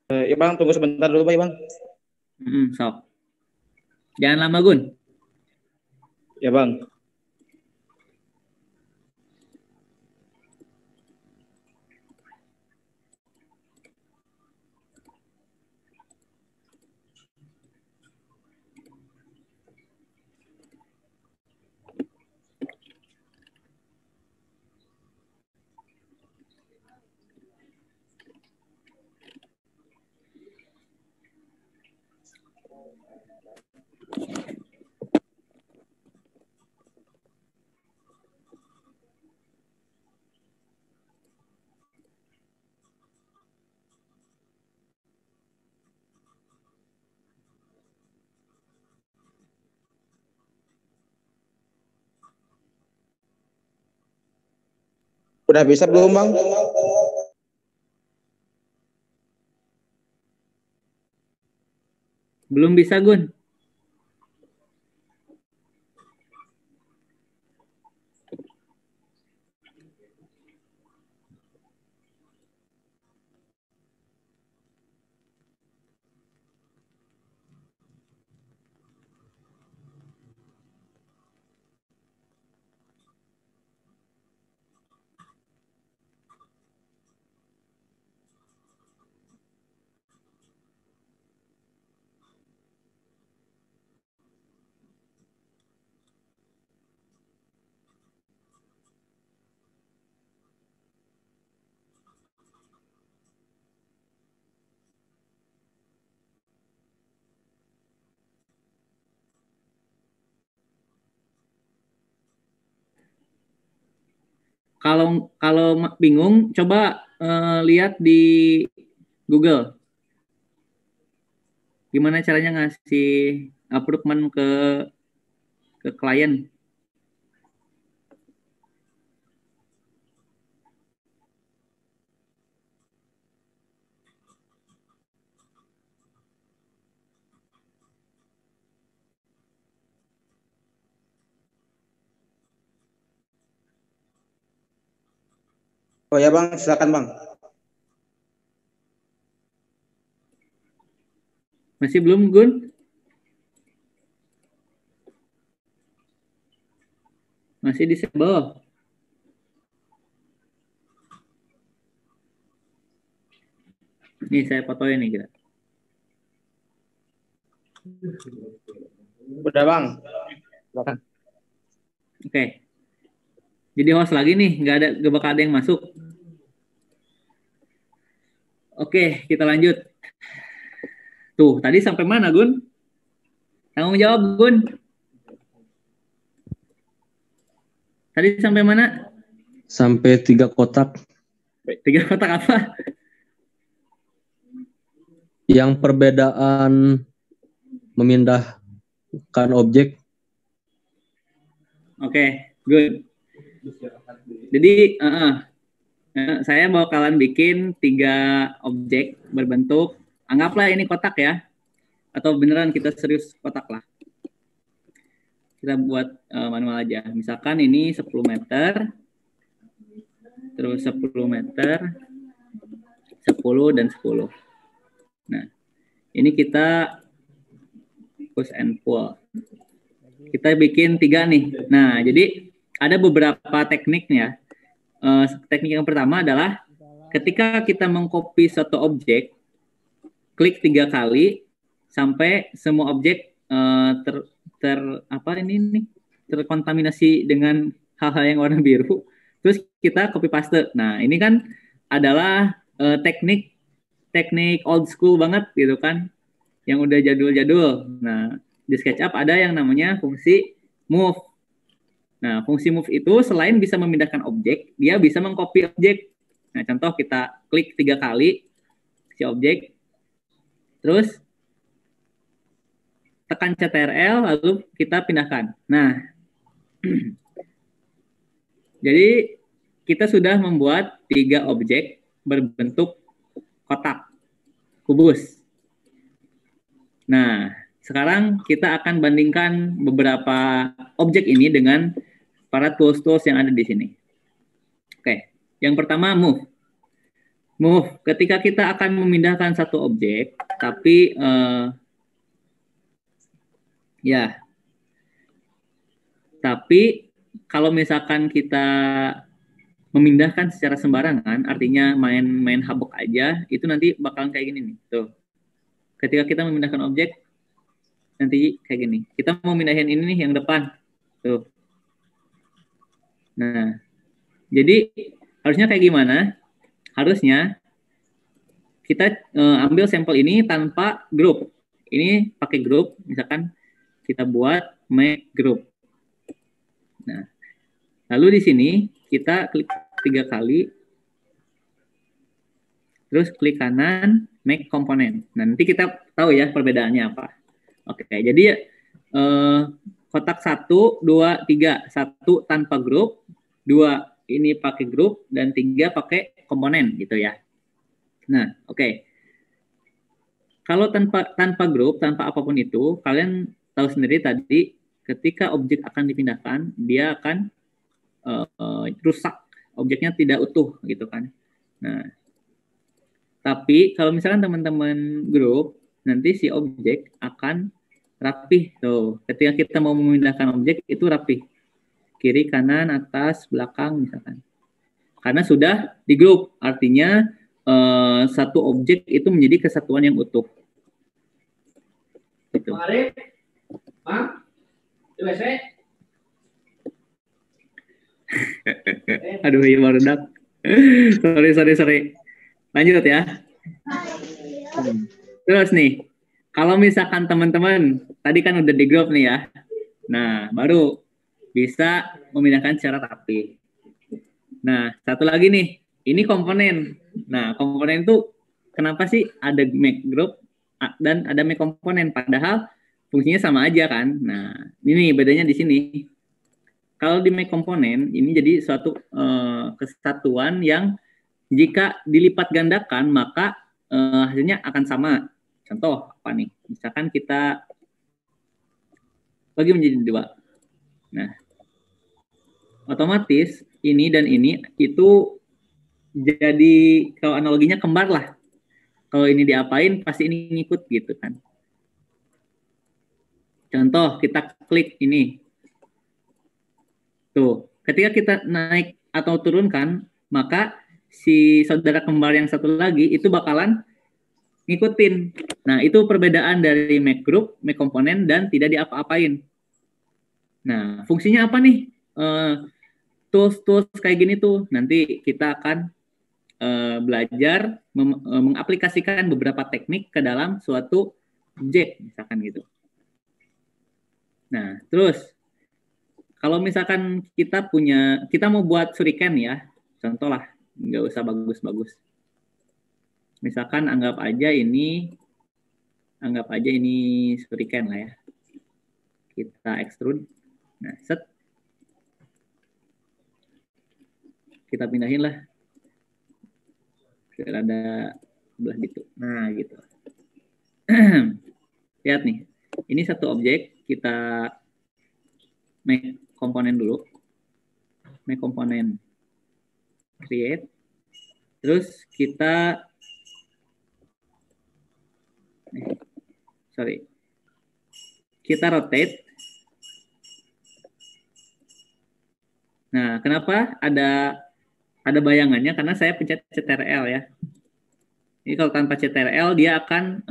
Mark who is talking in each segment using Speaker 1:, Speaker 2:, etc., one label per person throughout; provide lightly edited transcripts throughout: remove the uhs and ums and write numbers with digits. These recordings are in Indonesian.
Speaker 1: Ya Bang, tunggu sebentar dulu Bang.
Speaker 2: Sok. Jangan lama Gun.
Speaker 1: Ya Bang. Udah bisa belum Bang?
Speaker 2: Belum bisa Gun. Kalau kalau bingung, coba lihat di Google. Gimana caranya ngasih approval ke klien?
Speaker 1: Oh ya Bang, silakan Bang.
Speaker 2: Masih belum Gun? Masih disable. Nih saya fotoin nih kita.
Speaker 1: Udah Bang. Silakan.
Speaker 2: Oke. Jadi host lagi nih, gak bakal ada yang masuk. Oke, kita lanjut. Tuh, tadi sampai mana Gun? Tanggung jawab Gun. Tadi sampai mana?
Speaker 3: Sampai 3 kotak.
Speaker 2: 3 kotak apa?
Speaker 3: Yang perbedaan memindahkan objek.
Speaker 2: Oke, good. Jadi saya bakalan bikin 3 objek berbentuk, anggaplah ini kotak ya, atau beneran kita serius kotak lah. Kita buat manual aja. Misalkan ini 10 meter, terus 10 meter, 10 dan 10. Nah, ini kita push and pull. Kita bikin 3 nih. Nah, jadi ada beberapa tekniknya. Teknik yang pertama adalah ketika kita mengcopy suatu objek, klik 3 kali sampai semua objek terkontaminasi dengan hal-hal yang warna biru. Terus kita copy paste. Nah, ini kan adalah teknik old school banget gitu kan, yang udah jadul-jadul. Nah, di SketchUp ada yang namanya fungsi move. Nah, fungsi move itu selain bisa memindahkan objek, dia bisa mengcopy objek. Nah, contoh kita klik 3 kali si objek, terus tekan CTRL, lalu kita pindahkan. Nah, jadi kita sudah membuat 3 objek berbentuk kotak, kubus. Nah, sekarang kita akan bandingkan beberapa objek ini dengan para tools-tools yang ada di sini. Oke, yang pertama move. Move, ketika kita akan memindahkan satu objek, tapi ya, tapi kalau misalkan kita memindahkan secara sembarangan, artinya main habok aja, itu nanti bakalan kayak gini nih. Tuh. Ketika kita memindahkan objek, nanti kayak gini. Kita mau mindahin ini nih yang depan. Tuh. Nah, jadi harusnya kayak gimana? Harusnya kita ambil sampel ini tanpa grup. Ini pakai grup, misalkan kita buat make group. Nah, lalu di sini kita klik 3 kali, terus klik kanan, make component. Nah, nanti kita tahu ya perbedaannya apa. Oke, jadi kotak 1, 2, 3. 1 tanpa grup, 2 ini pakai grup, dan 3 pakai komponen gitu ya. Nah, oke. Kalau tanpa grup, tanpa apapun itu, kalian tahu sendiri tadi, ketika objek akan dipindahkan, dia akan rusak, objeknya tidak utuh gitu kan. Nah, tapi kalau misalkan teman-teman grup, nanti si objek akan rapih tuh. Ketika kita mau memindahkan objek itu rapih, kiri, kanan, atas, belakang misalkan. Karena sudah di grup, artinya satu objek itu menjadi kesatuan yang utuh. Gitu. Aduh, ya baru dak. sorry. Lanjut ya. Terus nih, kalau misalkan teman-teman tadi kan udah di grup nih ya. Nah, baru bisa memindahkan secara rapi. Nah, satu lagi nih, ini komponen. Nah, komponen itu kenapa sih ada make group dan ada make komponen, padahal fungsinya sama aja kan. Nah, ini bedanya di sini. Kalau di make komponen, ini jadi suatu kesatuan yang jika dilipat gandakan, maka hasilnya akan sama. Contoh apa nih? Misalkan kita bagi menjadi 2. Nah, otomatis ini dan ini itu jadi, kalau analoginya kembar lah. Kalau ini diapain, pasti ini ngikut gitu kan. Contoh, kita klik ini. Tuh, ketika kita naik atau turunkan, maka si saudara kembar yang satu lagi itu bakalan ngikutin. Nah, itu perbedaan dari make group, make komponen, dan tidak diapa-apain. Nah, fungsinya apa nih? Tools kayak gini tuh, nanti kita akan belajar mengaplikasikan beberapa teknik ke dalam suatu objek, misalkan gitu. Nah, terus kalau misalkan kita mau buat shuriken ya, contoh lah, nggak usah bagus-bagus. Misalkan anggap aja ini shuriken lah ya. Kita extrude. Nah, set. Kita pindahin lah. Ada sebelah gitu. Nah, gitu. Lihat nih. Ini satu objek, kita make komponen dulu. Make komponen. Create. Terus kita kita rotate. Nah, kenapa ada bayangannya? Karena saya pencet CTRL ya. Ini kalau tanpa CTRL dia akan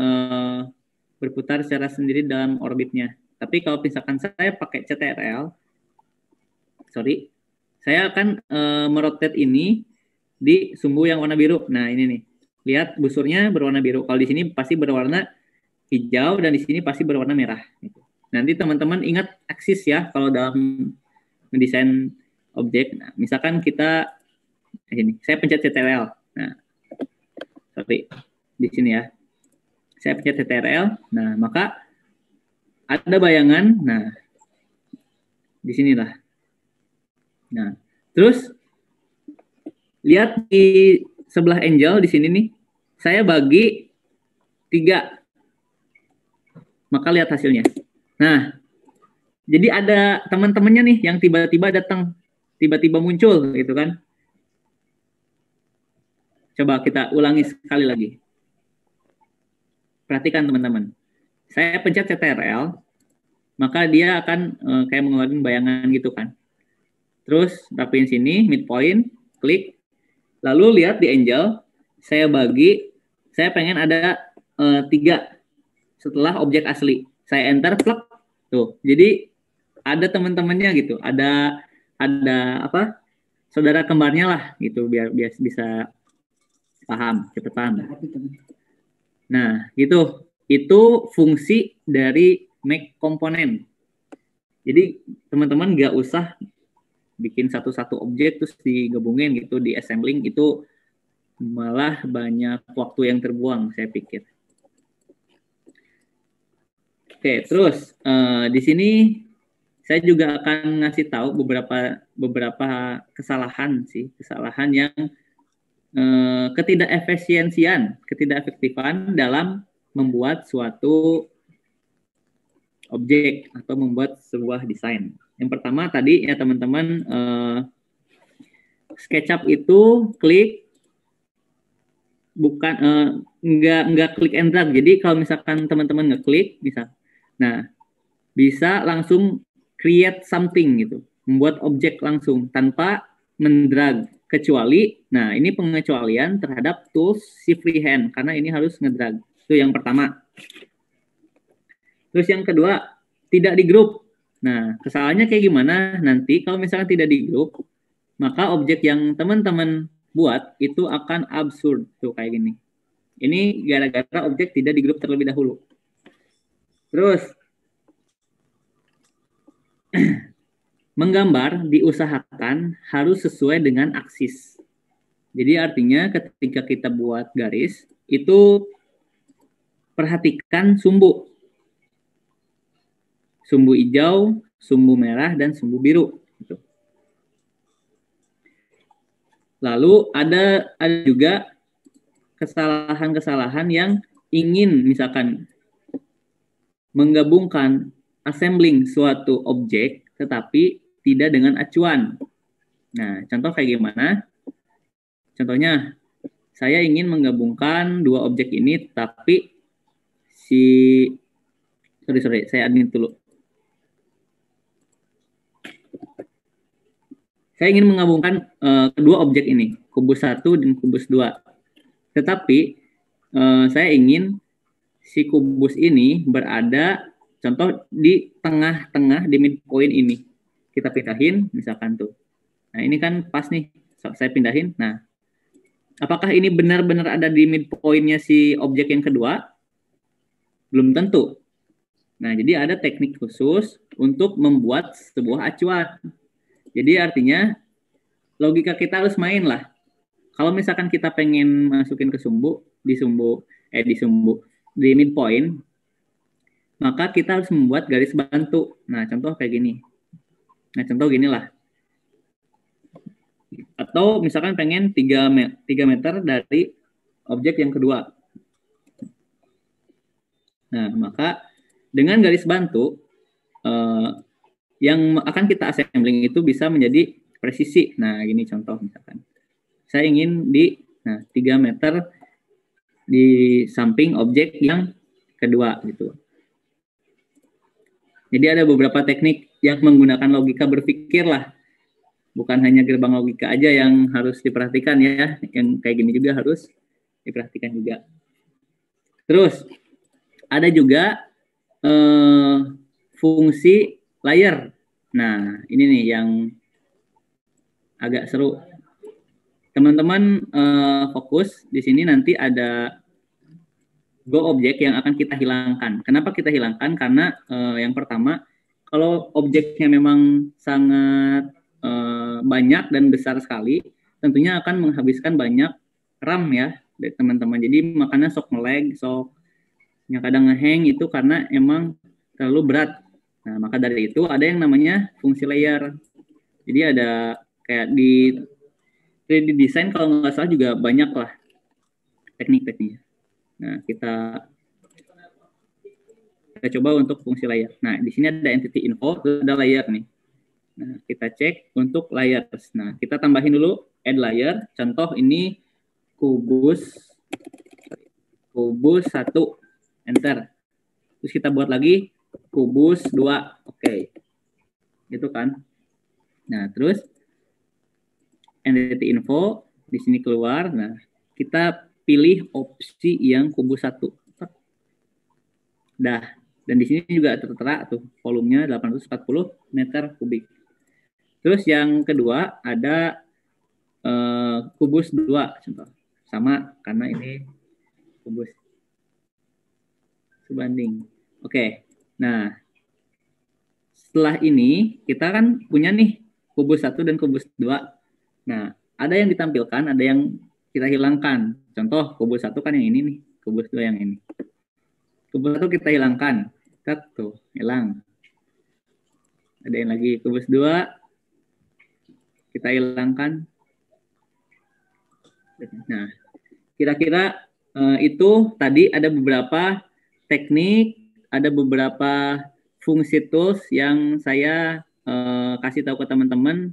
Speaker 2: berputar secara sendiri dalam orbitnya. Tapi kalau misalkan saya pakai CTRL, saya akan merotate ini di sumbu yang warna biru. Nah, ini nih. Lihat busurnya berwarna biru. Kalau di sini pasti berwarna hijau dan di sini pasti berwarna merah. Nanti teman-teman ingat aksis ya kalau dalam mendesain objek. Nah, misalkan kita ini, saya pencet CTRL. Nah, di sini ya. Saya pencet CTRL. Nah, maka ada bayangan. Nah, di sinilah. Nah, terus lihat di sebelah angel di sini nih. Saya bagi 3. Maka lihat hasilnya. Nah, jadi ada teman-temannya nih yang tiba-tiba datang, tiba-tiba muncul gitu kan. Coba kita ulangi sekali lagi. Perhatikan teman-teman. Saya pencet CTRL, maka dia akan kayak mengeluarkan bayangan gitu kan. Terus rapiin sini, midpoint, klik. Lalu lihat di Angel, saya bagi, saya pengen ada 3 setelah objek asli. Saya enter, plug. Tuh, jadi ada teman-temannya gitu. Ada apa? Saudara kembarnya lah gitu, biar bisa paham, cepet paham. Nah, gitu. Itu fungsi dari make komponen. Jadi teman-teman nggak usah bikin satu-satu objek terus digabungin gitu, di assembling, itu malah banyak waktu yang terbuang, saya pikir. Oke, terus di sini saya juga akan ngasih tahu beberapa kesalahan yang ketidakefektifan dalam membuat suatu objek atau membuat sebuah desain. Yang pertama tadi ya teman-teman, SketchUp itu klik bukan nggak klik and drag. Jadi kalau misalkan teman-teman ngeklik bisa langsung create something gitu, membuat objek langsung tanpa mendrag, kecuali ini pengecualian terhadap tools si freehand karena ini harus ngedrag. Itu yang pertama. Terus yang kedua, tidak di grup. Nah, kesalahannya kayak gimana? Nanti kalau misalkan tidak di grup, maka objek yang teman-teman buat itu akan absurd tuh kayak gini. Ini gara-gara objek tidak di grup terlebih dahulu. Terus menggambar diusahakan harus sesuai dengan aksis. Jadi artinya ketika kita buat garis, itu perhatikan sumbu. Sumbu hijau, sumbu merah, dan sumbu biru. Gitu. Lalu ada juga kesalahan-kesalahan yang ingin misalkan menggabungkan assembling suatu objek tetapi tidak dengan acuan. Nah, contoh kayak gimana? Contohnya, saya ingin menggabungkan 2 objek ini, tapi sorry, saya admin dulu. Saya ingin menggabungkan kedua objek ini, kubus 1 dan kubus 2. Tetapi saya ingin si kubus ini berada contoh di tengah-tengah di midpoint ini. Kita pindahin misalkan tuh. Nah, ini kan pas nih. Saya pindahin. Nah, apakah ini benar-benar ada di midpoint-nya si objek yang kedua? Belum tentu. Nah, jadi ada teknik khusus untuk membuat sebuah acuan. Jadi artinya logika kita harus main lah. Kalau misalkan kita pengen masukin ke di midpoint, maka kita harus membuat garis bantu. Nah, contoh kayak gini. Nah, contoh gini lah. Atau misalkan pengen 3 meter dari objek yang kedua. Nah, maka dengan garis bantu yang akan kita assembling itu bisa menjadi presisi. Nah, gini contoh misalkan. Saya ingin 3 meter di samping objek yang kedua gitu. Jadi ada beberapa teknik yang menggunakan logika berpikir lah. Bukan hanya gerbang logika aja yang harus diperhatikan ya. Yang kayak gini juga harus diperhatikan juga. Terus ada juga fungsi layer. Nah, ini nih yang agak seru. Teman-teman fokus di sini, nanti ada go objek yang akan kita hilangkan. Kenapa kita hilangkan? Karena yang pertama, kalau objeknya memang sangat banyak dan besar sekali, tentunya akan menghabiskan banyak RAM ya dari teman-teman. Jadi makanya sok nge-lag, yang kadang nge-hang itu karena emang terlalu berat. Nah, maka dari itu ada yang namanya fungsi layer. Jadi ada kayak di 3D design kalau nggak salah juga banyak lah teknik-tekniknya. Nah, kita coba untuk fungsi layer. Nah, di sini ada entity info, ada layer nih. Nah, kita cek untuk layers. Nah, kita tambahin dulu add layer. Contoh ini kubus 1, enter. Terus kita buat lagi kubus 2, oke. Gitu kan. Nah, terus entity info di sini keluar. Nah, kita pilih opsi yang kubus 1. Dah. Dan di sini juga tertera tuh volumenya 840 meter kubik. Terus yang kedua ada kubus 2 contoh. Sama karena ini kubus sebanding. Oke. Nah, setelah ini kita kan punya nih kubus 1 dan kubus 2. Nah, ada yang ditampilkan, ada yang kita hilangkan. Contoh kubus 1 kan yang ini nih, kubus 2 yang ini. Kubus 1 kita hilangkan. Tuh, hilang. Ada yang lagi kubus 2 kita hilangkan. Nah, kira-kira itu tadi ada beberapa teknik, ada beberapa fungsi tools yang saya kasih tahu ke teman-teman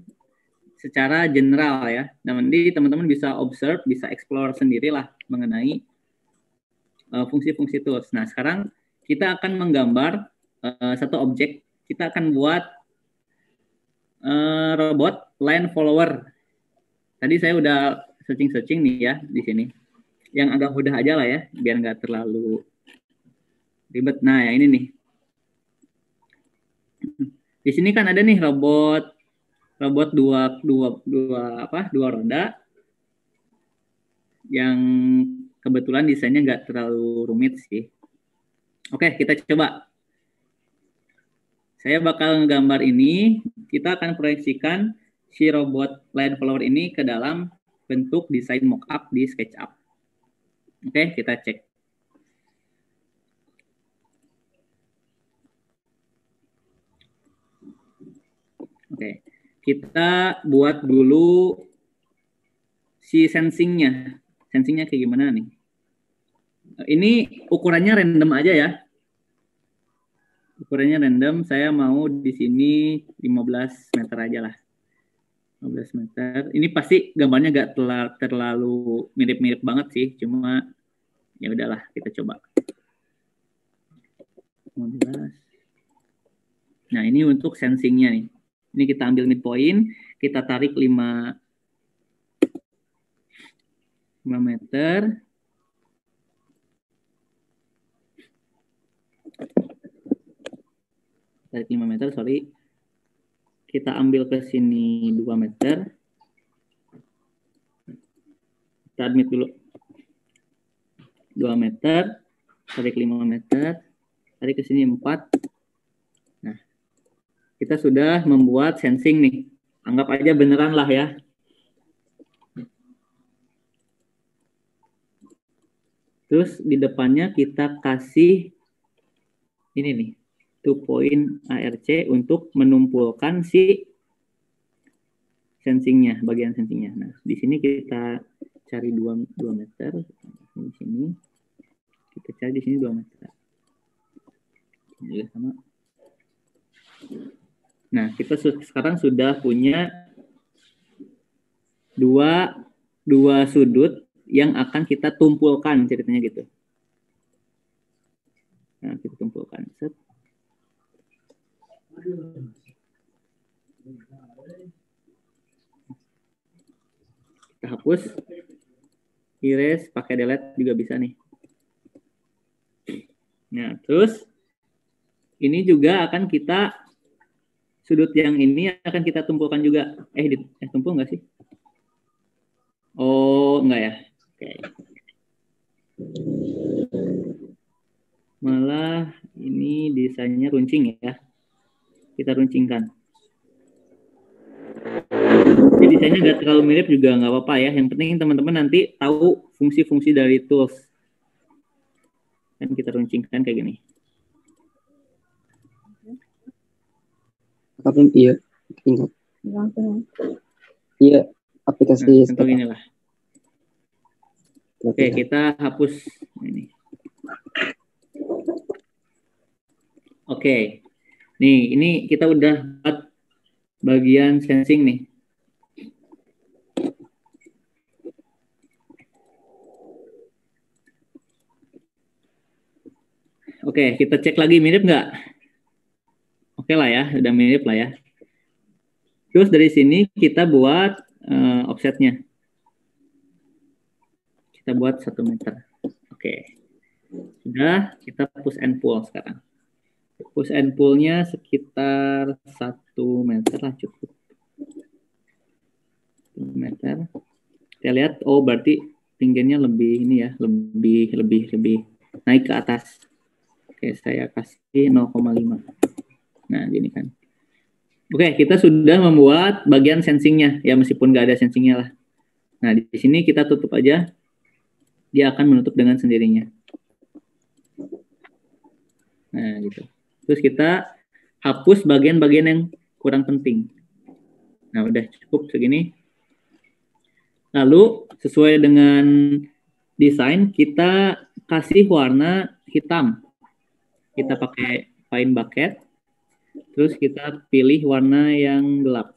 Speaker 2: secara general ya. Nanti teman-teman bisa observe, bisa explore sendirilah mengenai fungsi-fungsi tools. Nah, sekarang kita akan menggambar satu objek. Kita akan buat robot line follower. Tadi saya udah searching nih ya di sini. Yang agak mudah aja lah ya, biar nggak terlalu ribet. Nah, yang ini nih. Di sini kan ada nih robot dua roda yang kebetulan desainnya nggak terlalu rumit sih. Oke, kita coba. Saya bakal nggambar ini. Kita akan proyeksikan si robot line follower ini ke dalam bentuk desain mockup di SketchUp. Oke, kita cek. Oke, kita buat dulu si sensingnya. Sensingnya kayak gimana nih? Ini ukurannya random aja ya. Ukurannya random. Saya mau di sini 15 meter aja lah. 15 meter. Ini pasti gambarnya nggak terlalu mirip-mirip banget sih. Cuma ya udahlah, kita coba. 15. Nah, ini untuk sensingnya nih. Ini kita ambil midpoint, kita tarik 5 meter. Tarik 5 meter, sorry. Kita ambil ke sini 2 meter. Kita admit dulu. 2 meter, tarik 5 meter, tarik ke sini 4. Nah, kita sudah membuat sensing nih. Anggap aja beneran lah ya. Terus di depannya kita kasih ini nih, 2 point ARC untuk menumpulkan si sensingnya, bagian sensingnya. Nah, di sini kita cari 2 meter. Di sini kita cari di sini 2 meter. Ini sama. Nah, kita sekarang sudah punya dua sudut yang akan kita tumpulkan, ceritanya gitu. Nah, kita tumpulkan. Set. Kita hapus. Erase, pakai delete juga bisa nih. Nah, terus ini juga akan kita sudut yang ini akan kita tumpulkan juga. Tumpul nggak sih? Oh, enggak ya. Oke. Malah ini desainnya runcing ya. Kita runcingkan. Jadi desainnya nggak terlalu mirip juga nggak apa-apa ya. Yang penting teman-teman nanti tahu fungsi-fungsi dari tools. Dan kita runcingkan kayak gini.
Speaker 4: Tapi iya, ingat. Iya, aplikasi.
Speaker 2: Contoh inilah. Oke, kita hapus ini. Oke. Nih, ini kita udah buat bagian sensing nih. Oke, kita cek lagi mirip nggak? Oke lah ya, udah mirip lah ya. Terus dari sini kita buat offsetnya. Kita buat 1 meter. Oke. Sudah, kita push and pull sekarang. Push and pull-nya sekitar 1 meter lah cukup. 1 meter. Kita lihat, oh berarti tingginya lebih ini ya, lebih naik ke atas. Oke, saya kasih 0,5. Nah, gini kan. Oke, kita sudah membuat bagian sensingnya, ya meskipun nggak ada sensingnya lah. Nah, di sini kita tutup aja. Dia akan menutup dengan sendirinya. Nah, gitu. Terus kita hapus bagian-bagian yang kurang penting. Nah, udah cukup segini. Lalu, sesuai dengan desain, kita kasih warna hitam. Kita pakai paint bucket. Terus kita pilih warna yang gelap.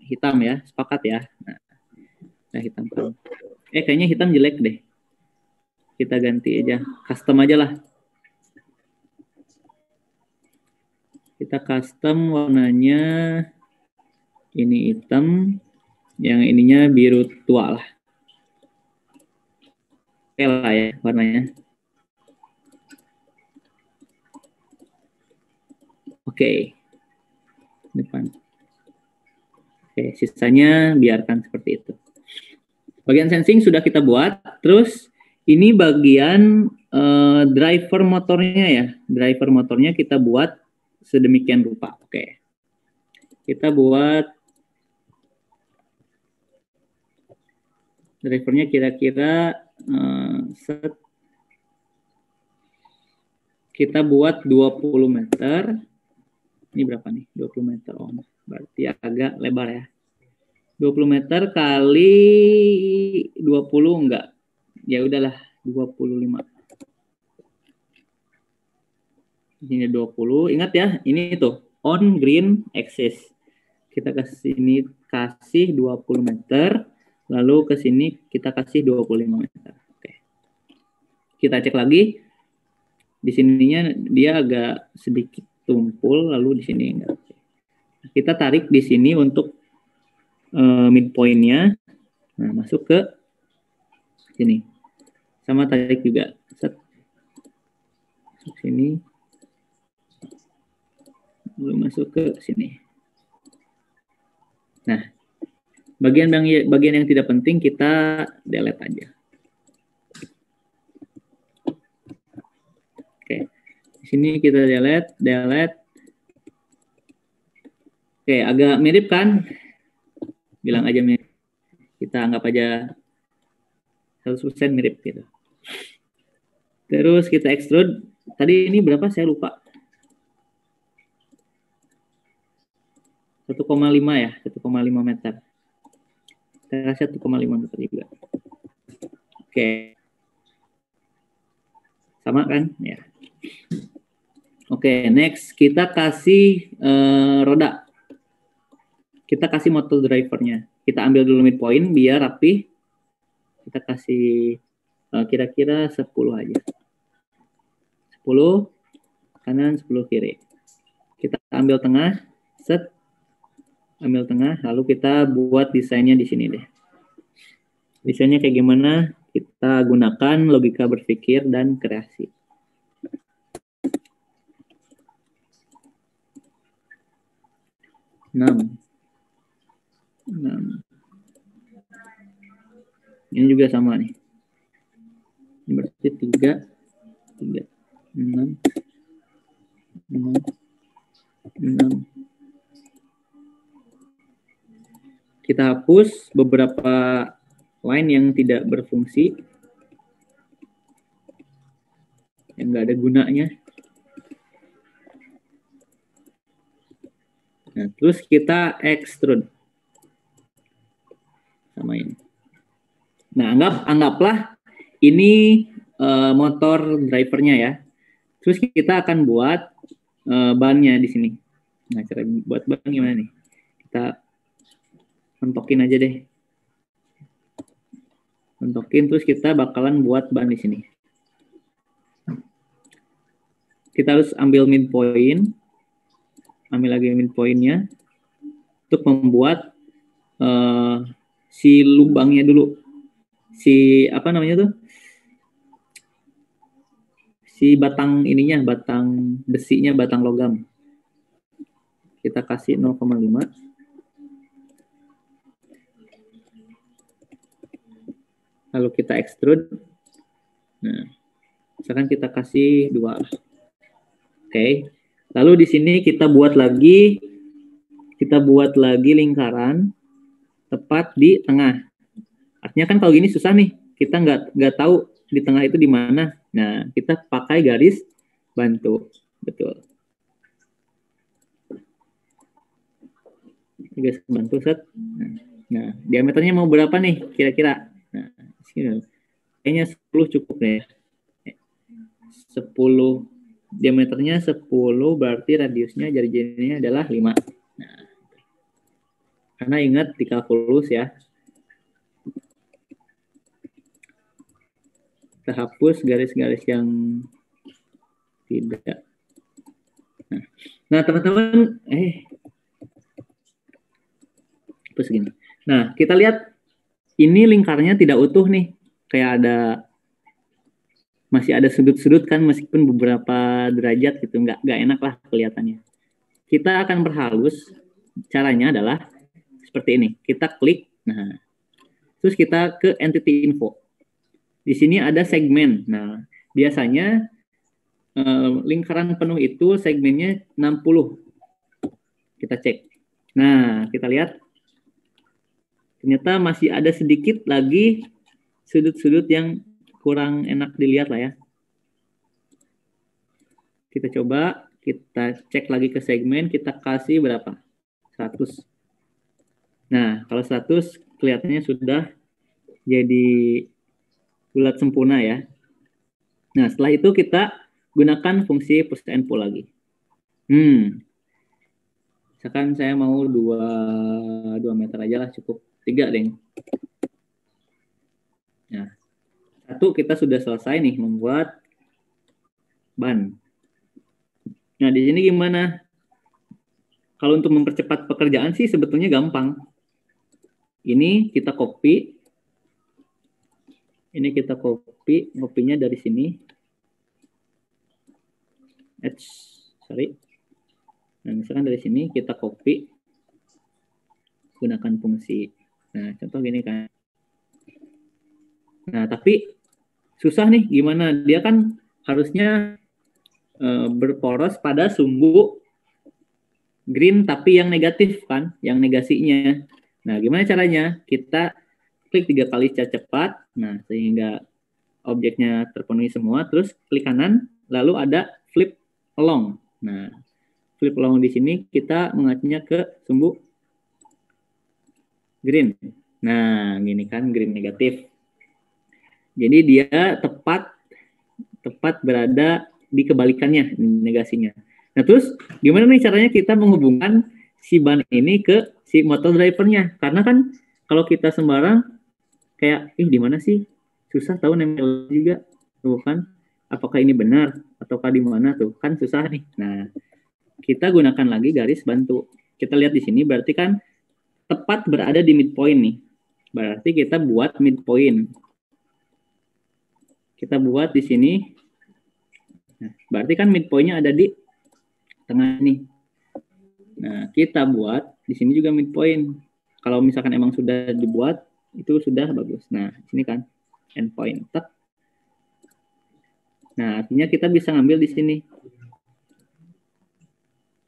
Speaker 2: Hitam ya, sepakat ya. Nah, hitam kan. Kayaknya hitam jelek deh. Kita ganti aja, custom aja lah. Kita custom warnanya ini hitam, yang ininya biru tua lah. Oke lah ya warnanya. Oke. Depan. Oke, sisanya biarkan seperti itu. Bagian sensing sudah kita buat. Terus ini bagian driver motornya ya. Driver motornya kita buat sedemikian rupa. Oke. Kita buat drivernya kira-kira kita buat 20 meter. Ini berapa nih? 20 meter. Oh, berarti agak lebar ya. 20 meter kali 20 enggak. Ya udahlah, 25. Ini 20. Ingat ya, ini tuh on green axis. Kita kasih 20 meter, lalu ke sini kita kasih 25 meter. Oke. Kita cek lagi. Di sininya dia agak sedikit tumpul, lalu di sini enggak. Kita tarik di sini untuk midpoint-nya. Nah, masuk ke sini. Sama tarik juga. Set. Masuk sini. Lalu masuk ke sini. Nah, bagian yang tidak penting kita delete aja. Oke. Di sini kita delete. Oke, agak mirip kan? Bilang aja mirip. Kita anggap aja 100% mirip gitu. Terus kita extrude. Tadi ini berapa saya lupa. 1,5 ya, 1,5 meter. Saya rasa 1,5 meter juga. Oke. Sama kan? Ya. Oke, next kita kasih roda. Kita kasih motor drivernya. Kita ambil dulu midpoint biar rapi. Kita kasih kira-kira 10 aja. 10 kanan, 10 kiri. Kita ambil tengah, set. Ambil tengah, lalu kita buat desainnya di sini deh. Desainnya kayak gimana? Kita gunakan logika berpikir dan kreasi. Enam. Ini juga sama nih. Ini berarti 3, 6. Kita hapus beberapa line yang tidak berfungsi, yang nggak ada gunanya. Nah, terus kita extrude. Samain. Nah, anggaplah ini motor drivernya ya. Terus kita akan buat bannya di sini. Nah, cara buat ban gimana nih? Kita mentokin aja deh. Mentokin, terus kita bakalan buat ban di sini. kita harus ambil midpoint, ambil lagi midpointnya untuk membuat si lubangnya dulu, si apa namanya tuh, si batang ininya, batang besinya, batang logam. Kita kasih 0,5. Lalu kita extrude. Nah, misalkan kita kasih 2. Oke. Lalu di sini kita buat lagi lingkaran tepat di tengah. Artinya kan kalau gini susah nih, kita nggak tahu di tengah itu di mana. Nah, kita pakai garis bantu, betul. Garis bantu set. Nah, diameternya mau berapa nih kira-kira? Nah, sini kayaknya 10 cukup deh. 10, diameternya 10 berarti radiusnya jari-jarinya adalah 5. Nah, karena ingat di kalkulus ya. Kita hapus garis-garis yang tidak. Nah, teman-teman, terus gini. Nah, kita lihat ini lingkarnya tidak utuh nih. Kayak masih ada sudut-sudut kan, meskipun beberapa derajat gitu. Nggak enak lah kelihatannya. Kita akan berhalus. Caranya adalah seperti ini. Kita klik. Nah, terus kita ke entity info. Di sini ada segmen. Nah, biasanya lingkaran penuh itu segmennya 60. Kita cek. Nah, kita lihat. Ternyata masih ada sedikit lagi sudut-sudut yang kurang enak dilihat lah ya. Kita coba, kita cek lagi ke segmen, kita kasih berapa? 100. Nah, kalau 100 kelihatannya sudah jadi bulat sempurna ya. Nah, setelah itu kita gunakan fungsi push and pull lagi. Misalkan saya mau 2 meter aja lah cukup. 3 deh. Nah, 1 kita sudah selesai nih membuat ban. Nah, di sini gimana? Kalau untuk mempercepat pekerjaan sih sebetulnya gampang. Ini kita copy. Ini kita kopinya dari sini. Nah, misalkan dari sini kita copy gunakan fungsi. Nah, contoh gini kan. Nah, tapi susah nih gimana? Dia kan harusnya berporos pada sumbu green tapi yang negatif kan, yang negasinya. Nah, gimana caranya? Kita klik 3 kali secara cepat. Nah, sehingga objeknya terpenuhi semua. Terus klik kanan, lalu ada flip along. Nah, flip along di sini kita mengacunya ke sumbu green. Nah, gini kan green negatif. Jadi dia tepat berada di kebalikannya negasinya. Nah, terus gimana nih caranya kita menghubungkan si ban ini ke si motor drivernya? Karena kan kalau kita sembarang kayak di mana sih? Susah tahu nempel juga. Tuh kan. Apakah ini benar ataukah di mana tuh? Kan susah nih. Nah, kita gunakan lagi garis bantu. Kita lihat di sini berarti kan tepat berada di midpoint nih. Berarti kita buat midpoint. Kita buat di sini. Nah, berarti kan midpointnya ada di tengah nih. Nah, kita buat di sini juga midpoint. Kalau misalkan emang sudah dibuat, itu sudah bagus. Nah, sini kan endpoint. Nah, artinya kita bisa ngambil di sini.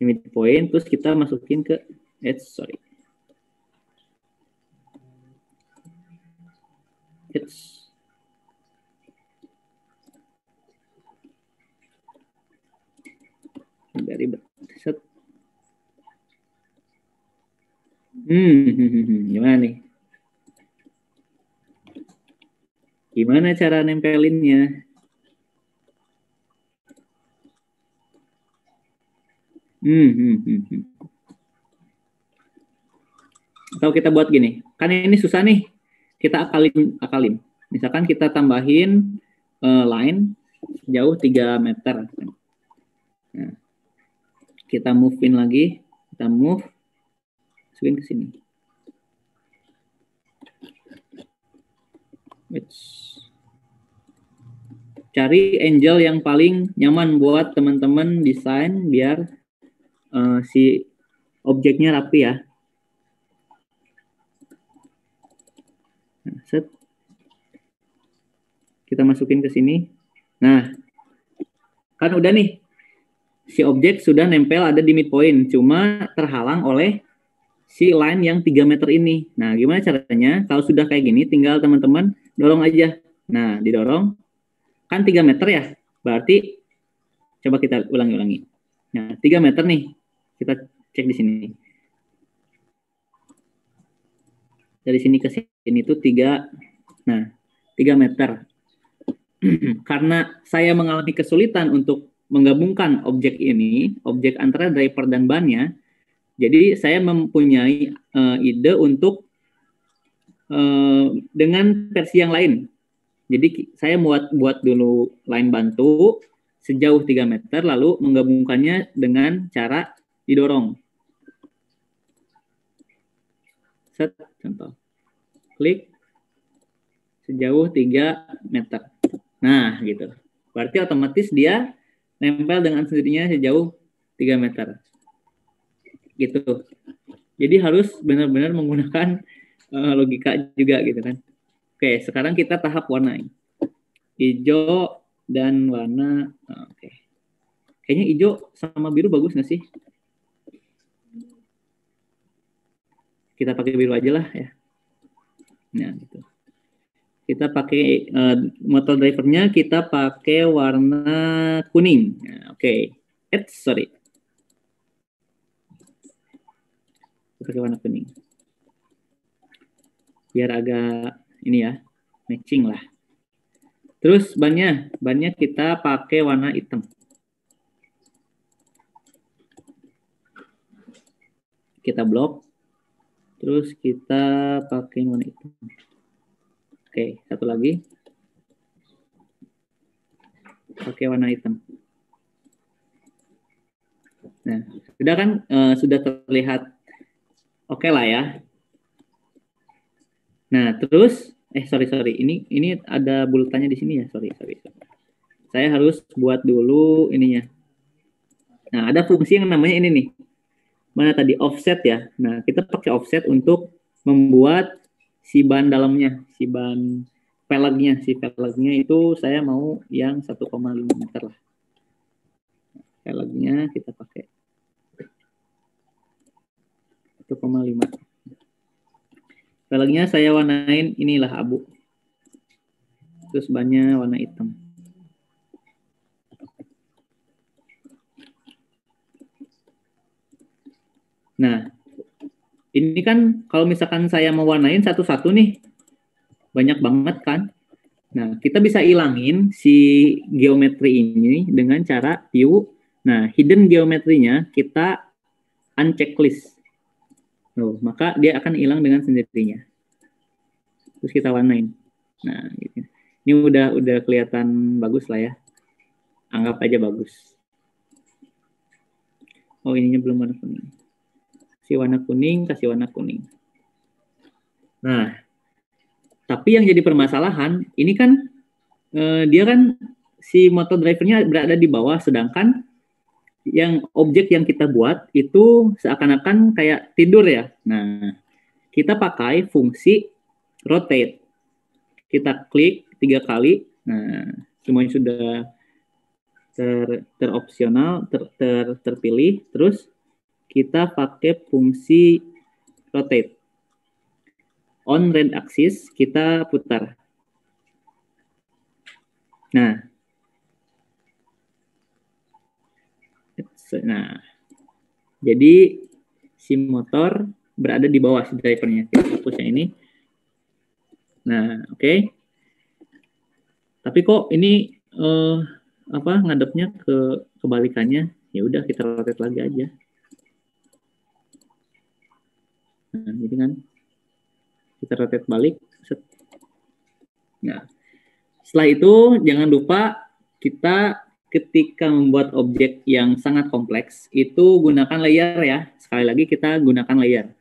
Speaker 2: Midpoint, terus kita masukin ke dari set. Gimana nih? Gimana cara nempelinnya? Atau kita buat gini, kan ini susah nih, kita akalin. Misalkan kita tambahin line jauh 3 meter. Nah, kita move in lagi, kita masukin ke sini. Cari angel yang paling nyaman buat teman-teman desain biar si objeknya rapi ya. Nah, set. Kita masukin ke sini. Nah, kan udah nih. Si objek sudah nempel ada di midpoint, cuma terhalang oleh si line yang 3 meter ini. Nah, gimana caranya? Kalau sudah kayak gini, tinggal teman-teman dorong aja. Nah, didorong. Kan 3 meter ya? Berarti, coba kita ulangi-ulangi. Nah, 3 meter nih. Kita cek di sini. Dari sini ke sini itu 3 meter. Karena saya mengalami kesulitan untuk menggabungkan objek ini, objek antara driver dan bannya, jadi saya mempunyai ide untuk dengan versi yang lain. Jadi saya buat dulu line bantu sejauh 3 meter, lalu menggabungkannya dengan cara didorong. Set, contoh. Klik sejauh 3 meter. Nah, gitu. Berarti otomatis dia nempel dengan sendirinya sejauh 3 meter. Gitu. Jadi harus benar-benar menggunakan logika juga gitu kan. Oke, sekarang kita tahap warna. Hijau dan warna. Oke. Kayaknya hijau sama biru bagus nggak sih? Kita pakai biru aja lah ya. Nah, gitu. Kita pakai motor drivernya, kita pakai warna kuning. Nah, oke. Sorry. Kita pakai warna kuning. Biar agak ini ya, matching lah. Terus bannya kita pakai warna hitam. Kita blok. Terus kita pakai warna hitam. Oke, satu lagi. Pakai warna hitam. Nah, sudah kan sudah terlihat oke lah ya. Nah, terus sorry. Ini ada bulutannya di sini ya. Sorry. Saya harus buat dulu ininya. Nah, ada fungsi yang namanya ini nih. Mana tadi offset ya. Nah, kita pakai offset untuk membuat si ban dalamnya, si ban pelegnya. Si pelegnya itu saya mau yang 1,5 meter lah. Pelegnya kita pakai 1,5. Pelegnya saya warnain inilah abu. Terus bannya warna hitam. Nah, ini kan kalau misalkan saya mau warnain satu-satu nih, banyak banget kan. Nah, kita bisa ilangin si geometri ini dengan cara view. Nah, hidden geometrinya kita unchecklist. Maka dia akan hilang dengan sendirinya. Terus kita warnain. Nah, gitu. Ini udah kelihatan bagus lah ya. Anggap aja bagus. Oh, ininya belum warna kuning. Kasih warna kuning. Nah, tapi yang jadi permasalahan, ini kan dia kan si motor drivernya berada di bawah, sedangkan yang objek yang kita buat itu seakan-akan kayak tidur ya. Nah, kita pakai fungsi rotate. Kita klik 3 kali. Nah, semuanya sudah teropsional, terpilih. Terus kita pakai fungsi rotate. On red axis kita putar. Nah, jadi si motor berada di bawah si drivernya. Kita hapus yang ini. Nah, oke. Tapi kok ini ngadepnya ke kebalikannya? Ya udah kita rotate lagi aja. Nah, gitu kan. Kita rotate balik. Nah, setelah itu jangan lupa kita ketika membuat objek yang sangat kompleks, itu gunakan layer ya. Sekali lagi kita gunakan layer.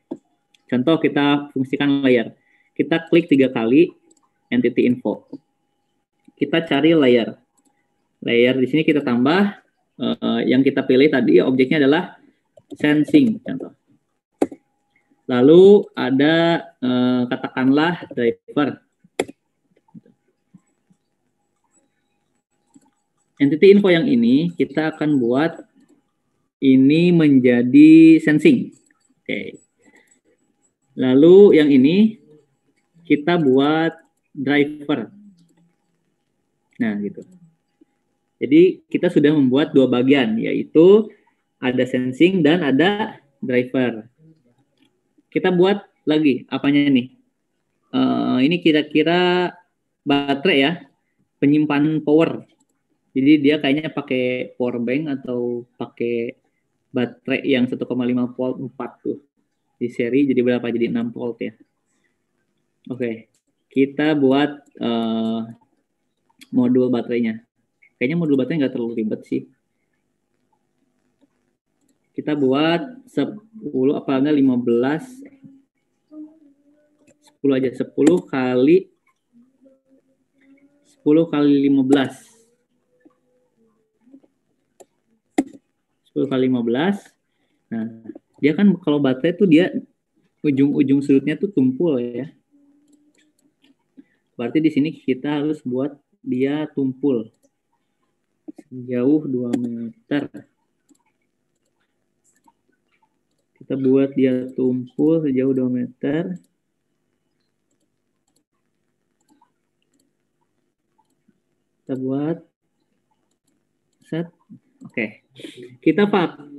Speaker 2: Contoh kita fungsikan layer. Kita klik 3 kali entity info. Kita cari layer. Layer di sini kita tambah yang kita pilih tadi objeknya adalah sensing contoh. Lalu ada katakanlah driver. Entity info yang ini kita akan buat ini menjadi sensing. Oke. Lalu yang ini kita buat driver. Nah, gitu. Jadi kita sudah membuat 2 bagian, yaitu ada sensing dan ada driver. Kita buat lagi apanya nih? Ini kira-kira baterai ya, penyimpanan power. Jadi dia kayaknya pakai power bank atau pakai baterai yang 1,5 volt 4 tuh. Di seri jadi berapa? Jadi 6 volt ya. Oke. Kita buat modul baterainya. Kayaknya modul baterai nggak terlalu ribet sih. Kita buat 10 apa enggak 15. 10 aja. 10 kali 15. 10 kali 15. Nah, dia kan kalau baterai tuh dia ujung-ujung sudutnya tuh tumpul ya. Berarti di sini kita harus buat dia tumpul sejauh 2 meter. Kita buat dia tumpul sejauh 2 meter. Kita buat set. Oke. Kita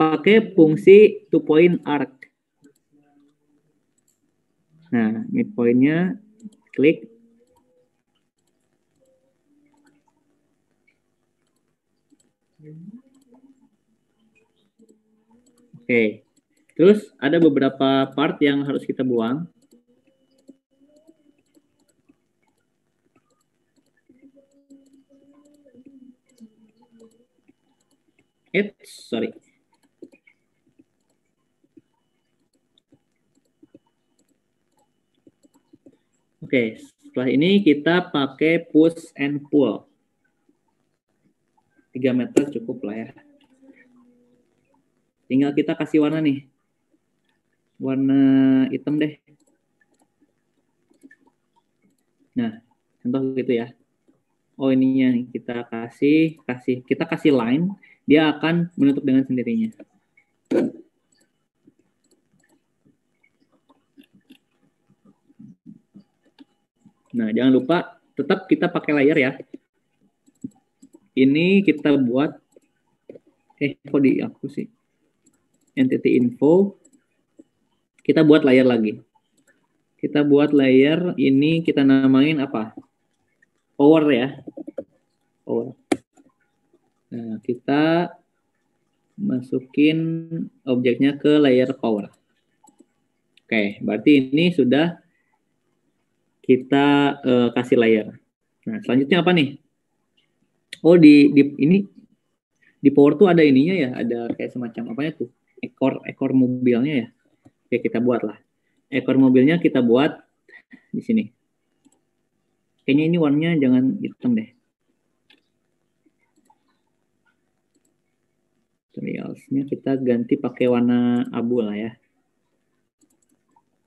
Speaker 2: pakai fungsi 2 point arc. Nah, midpoint-nya klik. Oke. Terus ada beberapa part yang harus kita buang. Sorry. Oke, setelah ini kita pakai push and pull. 3 meter cukup lah ya. Tinggal kita kasih warna nih. Warna hitam deh. Nah, contoh gitu ya. Oh, ininya nih kita kasih line, dia akan menutup dengan sendirinya. Nah, jangan lupa tetap kita pakai layer ya. Ini kita buat kok di aku sih. Entity info. Kita buat layer lagi. Kita buat layer ini kita namain apa? Power ya. Power. Nah, kita masukin objeknya ke layer power. Oke, berarti ini sudah kita kasih layer. Nah, selanjutnya apa nih? Oh, ini di power tuh ada ininya ya, ada kayak semacam apanya tuh? Ekor mobilnya ya. Oke, kita buat lah. Ekor mobilnya kita buat di sini. Kayaknya ini warnanya jangan hitam deh. Materialsnya kita ganti pakai warna abu lah ya.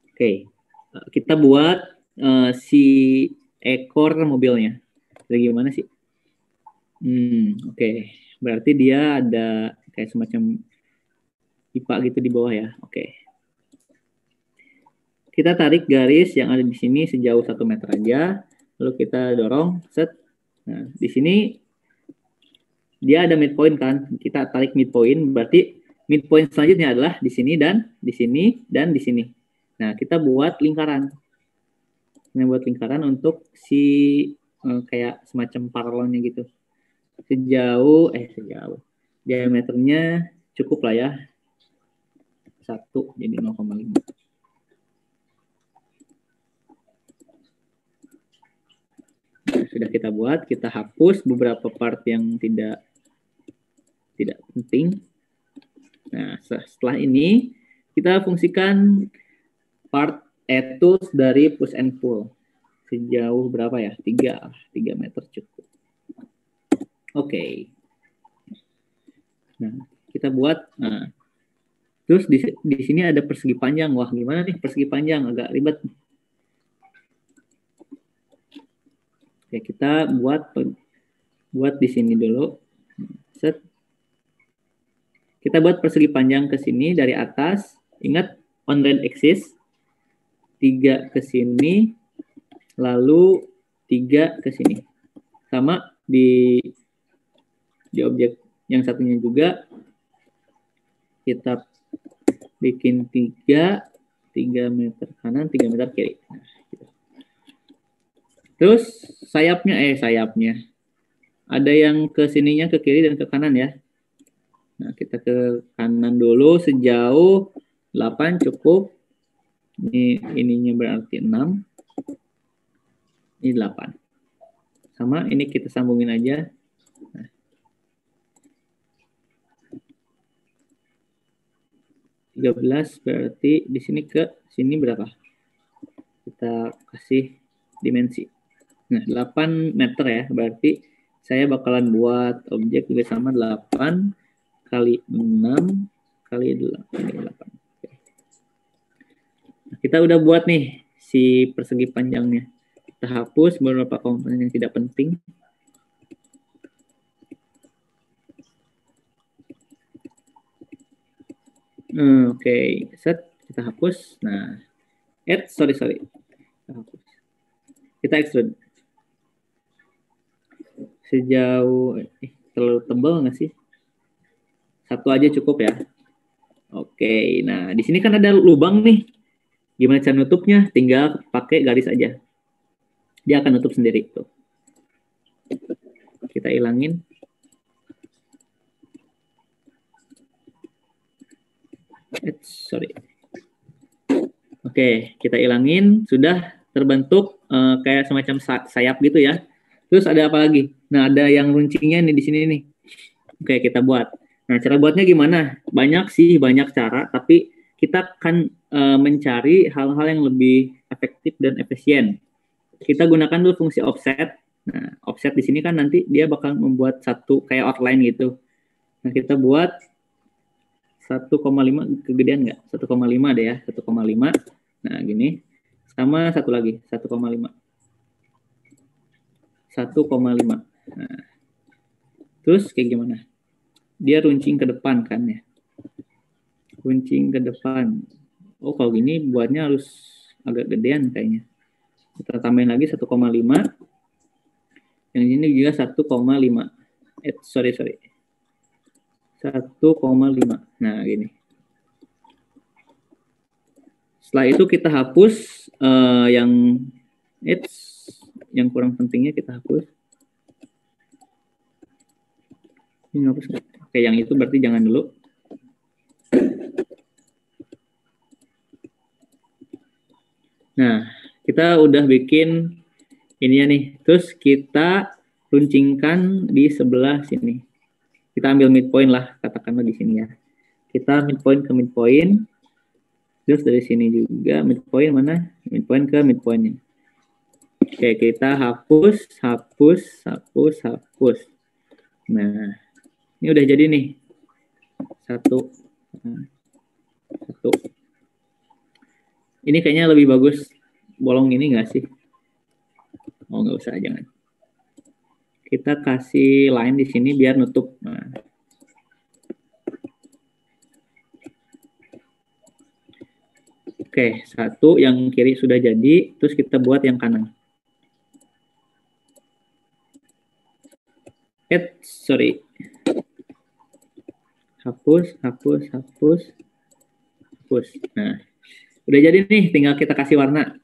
Speaker 2: Oke, kita buat si ekor mobilnya. Jadi gimana sih? Oke. Berarti dia ada kayak semacam pipa gitu di bawah ya. Oke. Kita tarik garis yang ada di sini sejauh 1 meter aja. Lalu kita dorong, set. Nah, di sini dia ada midpoint kan. Kita tarik midpoint, berarti midpoint selanjutnya adalah di sini dan di sini dan di sini. Nah, kita buat lingkaran. Kita buat lingkaran untuk si kayak semacam paralonnya gitu. Sejauh diameternya cukup lah ya. 1 jadi 0,5. Sudah kita buat, kita hapus beberapa part yang tidak tidak penting. Nah, setelah ini kita fungsikan part tools dari push and pull. Sejauh berapa ya? 3 meter cukup. Oke. Nah, kita buat. Nah, terus di sini ada persegi panjang. Wah, gimana nih persegi panjang? Agak ribet. Oke, kita buat di sini dulu. Set. Kita buat persegi panjang ke sini dari atas. Ingat on red axis. 3 ke sini, lalu 3 ke sini. Sama di objek yang satunya juga kita bikin 3 meter kanan, 3 meter kiri. Nah, gitu. Terus sayapnya ada yang ke sininya ke kiri dan ke kanan ya. Nah, kita ke kanan dulu sejauh 8 cukup. Ininya berarti 6. Ini 8. Sama, ini kita sambungin aja. Nah. 13 berarti di sini ke sini berapa? Kita kasih dimensi. Nah, 8 meter ya. Berarti saya bakalan buat objek juga sama 8 kali 6 kali 8. Kita udah buat nih si persegi panjangnya. Kita hapus beberapa komponen yang tidak penting. Oke, set, kita hapus. Nah, sorry. Kita hapus. Kita extrude. Sejauh, terlalu tebal nggak sih? 1 aja cukup ya. Oke, nah di sini kan ada lubang nih. Gimana cara nutupnya? Tinggal pakai garis aja. Dia akan nutup sendiri. Tuh. Kita ilangin. Sorry. Oke, kita ilangin. Sudah terbentuk kayak semacam sayap gitu ya. Terus ada apa lagi? Nah, ada yang runcingnya nih di sini nih. Oke, kita buat. Nah, cara buatnya gimana? Banyak cara. Tapi kita akan mencari hal-hal yang lebih efektif dan efisien. Kita gunakan dulu fungsi offset. Nah, offset di sini kan nanti dia bakal membuat satu kayak outline gitu. Nah, kita buat 1,5 kegedean nggak? 1,5 deh ya, 1,5. Nah, gini. Sama satu lagi, 1,5. 1,5. Nah, terus kayak gimana? Dia runcing ke depan kan ya? Runcing ke depan. Oh, kalau gini buatnya harus agak gedean kayaknya. Kita tambahin lagi 1,5. Yang ini juga 1,5. Sorry. 1,5. Nah, gini. Setelah itu kita hapus yang kurang pentingnya kita hapus. Ini hapus nggak? Oke, yang itu berarti jangan dulu. Nah, kita udah bikin ininya nih. Terus kita runcingkan di sebelah sini. Kita ambil midpoint lah, katakanlah di sini ya. Kita midpoint ke midpoint. Terus dari sini juga midpoint mana? Midpoint ke midpointnya. Oke, kita hapus. Nah, ini udah jadi nih. Satu. Ini kayaknya lebih bagus bolong ini nggak sih? Oh, nggak usah, jangan. Kita kasih line di sini biar nutup. Nah. Oke, satu yang kiri sudah jadi, terus kita buat yang kanan. Sorry. Hapus. Nah, udah jadi nih, tinggal kita kasih warna.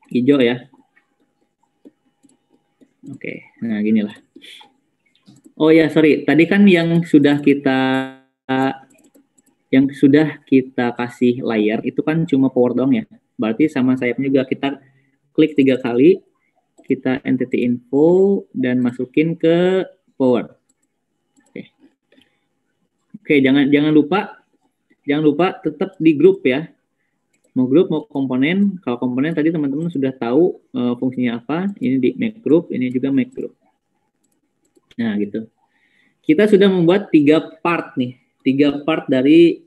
Speaker 2: Hijau ya. Oke, nah ginilah. Oh ya, sorry. Tadi kan yang sudah kita kasih layer itu kan cuma power doang ya. Berarti sama sayapnya juga kita klik 3 kali, kita entity info dan masukin ke power. Oke, jangan lupa tetap di grup ya. Mau grup mau komponen. Kalau komponen tadi teman-teman sudah tahu fungsinya apa. Ini di make group, ini juga make group. Nah, gitu. Kita sudah membuat 3 part nih. 3 part dari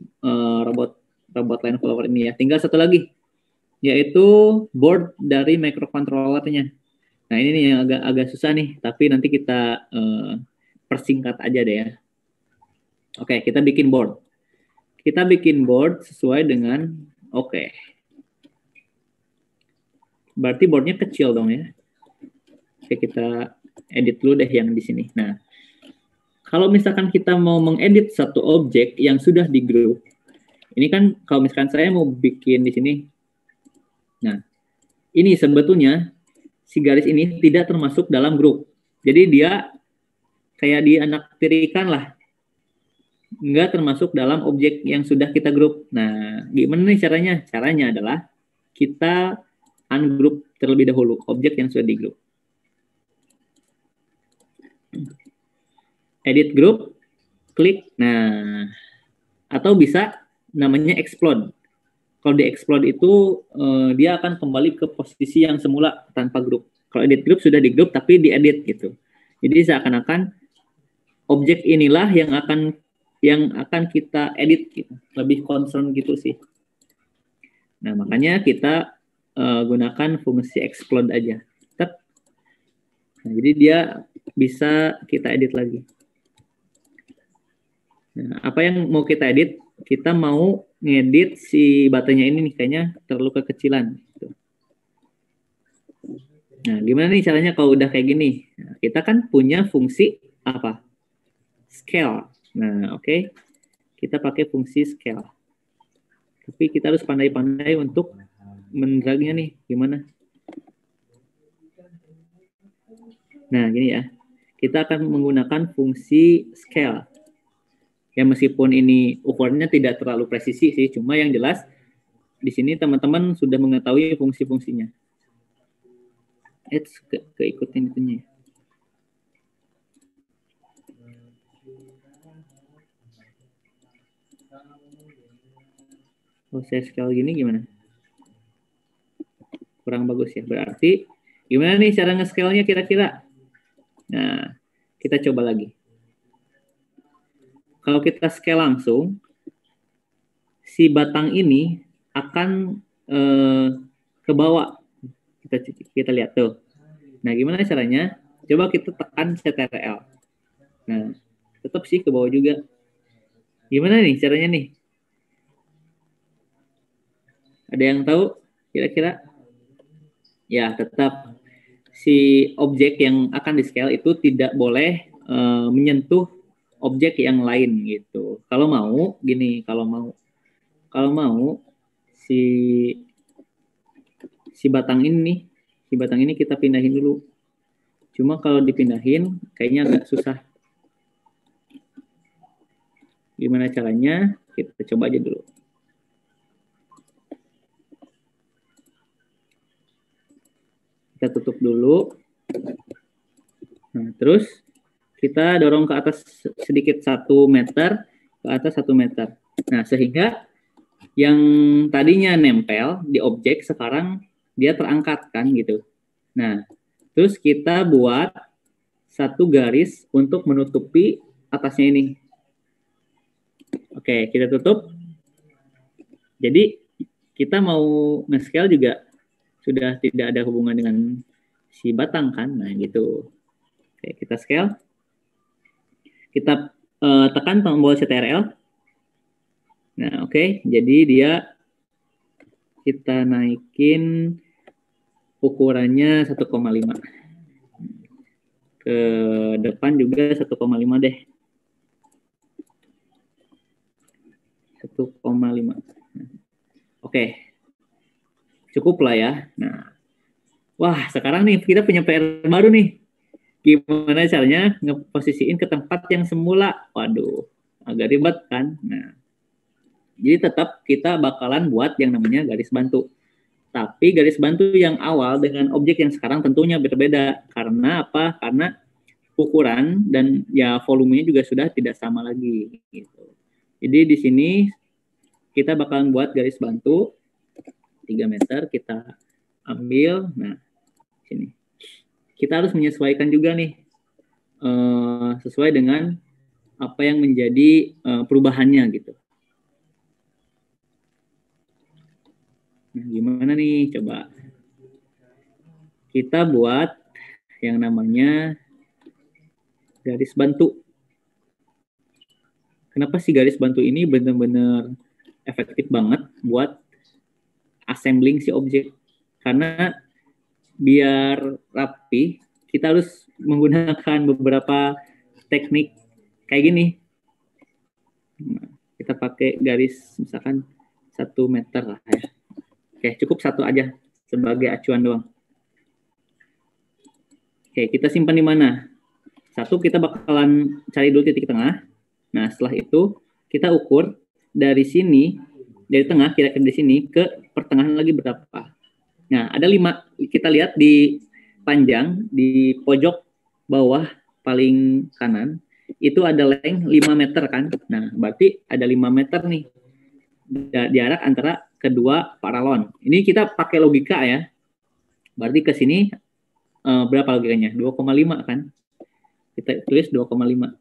Speaker 2: robot line follower ini ya. Tinggal satu lagi, yaitu board dari microcontrollernya. Nah, ini nih yang agak susah nih, tapi nanti kita persingkat aja deh ya. Oke, kita bikin board. Kita bikin board sesuai dengan Berarti boardnya kecil dong ya. Oke, kita edit dulu deh yang di sini. Nah, kalau misalkan kita mau mengedit satu objek yang sudah di grup, ini kan kalau misalkan saya mau bikin di sini, nah, ini sebetulnya si garis ini tidak termasuk dalam grup. Jadi dia kayak dianaktirikan lah. Nggak termasuk dalam objek yang sudah kita grup. Nah, gimana nih caranya? Caranya adalah kita ungroup terlebih dahulu objek yang sudah di grup. Edit group, klik. Nah, atau bisa namanya explode. Kalau di explode itu dia akan kembali ke posisi yang semula tanpa grup. Kalau edit group sudah di grup tapi diedit gitu. Jadi seakan-akan objek inilah yang akan kita edit gitu. Lebih concern gitu sih. Nah, makanya kita gunakan fungsi explode aja. Nah, jadi dia bisa kita edit lagi. Nah, apa yang mau kita edit? Kita mau ngedit si batanya ini nih, kayaknya terlalu kekecilan. Gitu. Nah, gimana nih caranya kalau udah kayak gini? Nah, kita kan punya fungsi apa? Scale. Nah, oke. Kita pakai fungsi scale. Tapi kita harus pandai-pandai untuk mendragnya nih. Gimana? Nah, gini ya. Kita akan menggunakan fungsi scale. Ya, meskipun ini ukurannya tidak terlalu presisi sih, cuma yang jelas di sini teman-teman sudah mengetahui fungsi-fungsinya. Keikutin itunya. Oh, saya scale gini gimana? Kurang bagus ya. Berarti gimana nih cara nge-scale-nya kira-kira? Nah, kita coba lagi. Kalau kita scale langsung, si batang ini akan ke bawah. Kita lihat tuh. Nah, gimana caranya? Coba kita tekan CTRL. Nah, tetap sih ke bawah juga. Gimana nih caranya nih? Ada yang tahu kira-kira? Ya, tetap si objek yang akan di-scale itu tidak boleh menyentuh objek yang lain gitu. Kalau mau gini, kalau mau si batang ini kita pindahin dulu. Cuma kalau dipindahin kayaknya agak susah. Gimana caranya? Kita coba aja dulu. Kita tutup dulu. Nah, terus kita dorong ke atas sedikit 1 meter, ke atas 1 meter. Nah, sehingga yang tadinya nempel di objek sekarang dia terangkat kan gitu. Nah, terus kita buat 1 garis untuk menutupi atasnya ini. Oke, kita tutup. Jadi kita mau nge-scale juga sudah tidak ada hubungan dengan si batang kan. Nah, gitu. Oke, kita scale. Kita tekan tombol CTRL. Nah, oke. Jadi kita naikin ukurannya 1,5. Ke depan juga 1,5 deh. 1,5. Oke. Cukup lah ya. Nah. Wah, sekarang nih kita punya PR baru nih. Gimana caranya ngeposisiin ke tempat yang semula? Waduh, agak ribet kan? Nah, jadi tetap kita bakalan buat yang namanya garis bantu. Tapi garis bantu yang awal dengan objek yang sekarang tentunya berbeda. Karena apa? Karena ukuran dan ya volumenya juga sudah tidak sama lagi. Gitu. Jadi di sini kita bakalan buat garis bantu 3 meter, kita ambil. Nah, sini. Kita harus menyesuaikan juga nih sesuai dengan apa yang menjadi perubahannya gitu. Nah, gimana nih? Coba kita buat yang namanya garis bantu. Kenapa sih garis bantu ini benar-benar efektif banget buat assembling si objek? Karena biar rapi, kita harus menggunakan beberapa teknik kayak gini. Nah, kita pakai garis misalkan 1 meter lah ya. Oke, cukup 1 aja sebagai acuan doang. Oke, kita simpan di mana? 1, kita bakalan cari dulu titik tengah. Nah, setelah itu kita ukur dari sini, dari tengah kira-kira di sini ke pertengahan lagi berapa. Nah, ada 5. Kita lihat di panjang, di pojok bawah paling kanan, itu ada length 5 meter kan. Nah, berarti ada 5 meter nih jarak antara kedua paralon. Ini kita pakai logika ya. Berarti ke sini berapa logikanya? 2,5 kan? Kita tulis 2,5.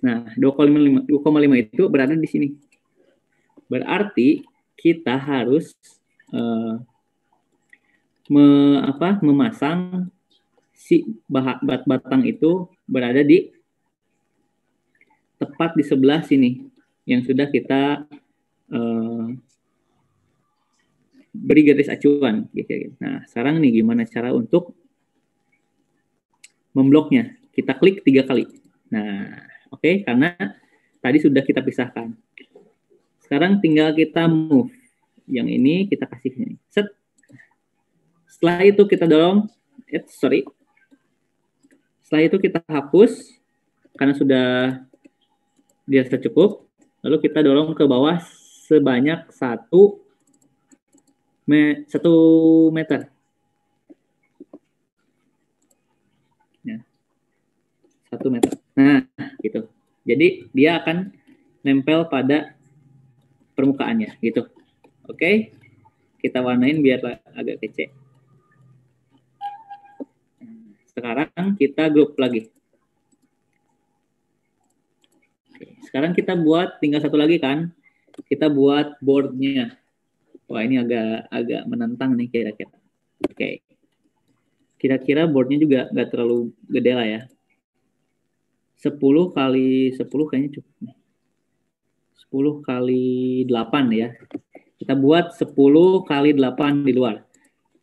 Speaker 2: Nah, 2,5 itu berada di sini. Berarti kita harus memasang si batang itu berada di tepat di sebelah sini yang sudah kita beri garis acuan. Nah, sekarang nih gimana cara untuk membloknya? Kita klik 3 kali. Nah, oke, karena tadi sudah kita pisahkan. Sekarang tinggal kita move. Yang ini kita kasih sini. Set. Setelah itu kita dorong. Setelah itu kita hapus karena sudah dirasa cukup. Lalu kita dorong ke bawah sebanyak 1 meter. Ya. 1 meter. Nah, gitu. Jadi dia akan nempel pada permukaannya, gitu. Oke, kita warnain biar agak kece. Sekarang kita grup lagi. Oke, sekarang kita buat tinggal 1 lagi kan. Kita buat boardnya. Wah, ini agak menantang nih kira-kira. Oke. Kira-kira boardnya juga nggak terlalu gede lah ya. 10 kali 10 kayaknya cukup. 10 kali 8 ya. Kita buat 10 kali 8 di luar.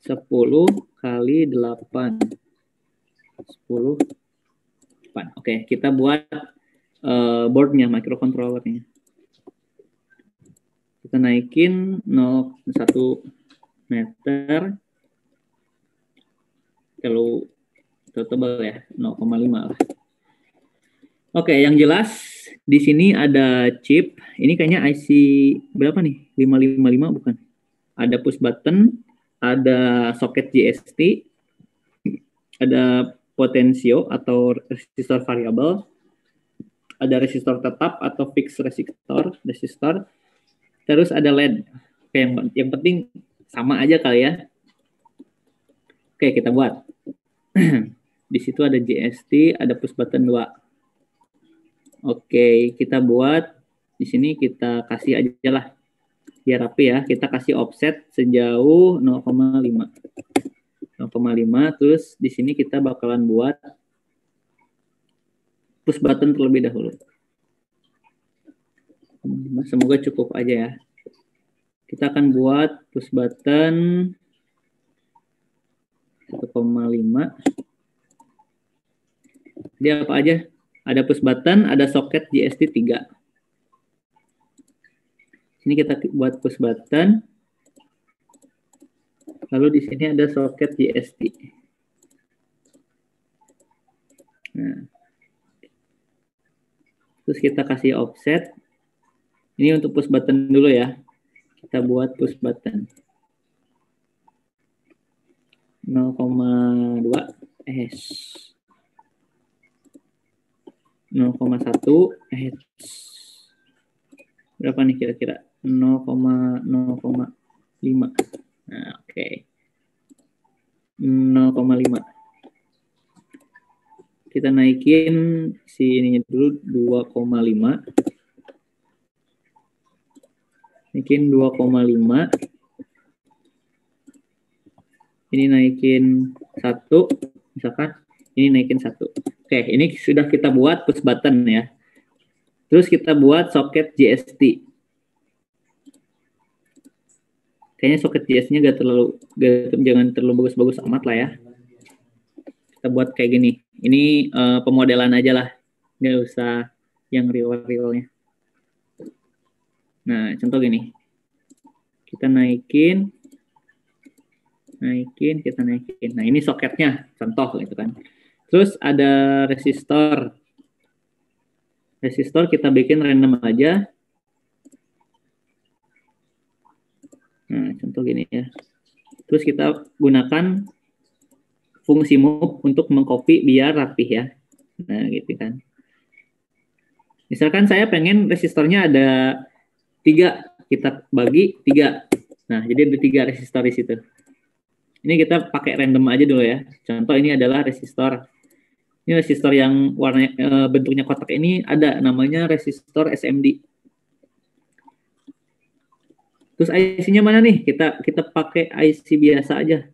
Speaker 2: 10 kali 8. 10 8. Oke, kita buat boardnya, microcontrollernya. Kita naikin 0,1 meter. Terlalu tebal ya, 0,5 lah. Oke, yang jelas di sini ada chip. Ini kayaknya IC berapa nih? 555 bukan? Ada push button, ada soket JST, ada potensio atau resistor variabel, ada resistor tetap atau fixed resistor, terus ada LED. Oke, yang penting sama aja kali ya. Oke, kita buat. Di situ ada JST, ada push button 2. Oke, kita buat di sini kita kasih aja lah biar rapi ya. Kita kasih offset sejauh 0,5. 0,5, terus di sini kita bakalan buat push button terlebih dahulu. Semoga cukup aja ya. Kita akan buat push button 1,5. Dia apa aja? Ada push button, ada soket JST 3. Sini kita buat push button. Lalu di sini ada soket JST. Nah. Terus kita kasih offset. Ini untuk push button dulu ya. Kita buat push button. 0,2 0,1 berapa nih kira-kira? 0,5. Nah, oke. 0,5. Kita naikin si ininya dulu 2,5. Naikin 2,5. Ini naikin 1, misalkan ini naikin 1. Oke, ini sudah kita buat push button ya. Terus kita buat soket JST. Kayaknya soket JST-nya jangan terlalu bagus-bagus amat lah ya. Kita buat kayak gini. Ini pemodelan aja lah, nggak usah yang real-realnya. Nah, contoh gini. Kita naikin, kita naikin. Nah, ini soketnya, contoh gitu kan. Terus ada resistor. Resistor kita bikin random aja. Nah, contoh gini ya. Terus kita gunakan fungsi move untuk mengcopy biar rapih ya. Nah, gitu kan. Misalkan saya pengen resistornya ada 3, kita bagi 3. Nah, jadi ada 3 resistor di situ. Ini kita pakai random aja dulu ya. Contoh ini adalah resistor. Ini resistor yang warna bentuknya kotak ini ada namanya resistor SMD. Terus IC-nya mana nih? Kita pakai IC biasa aja.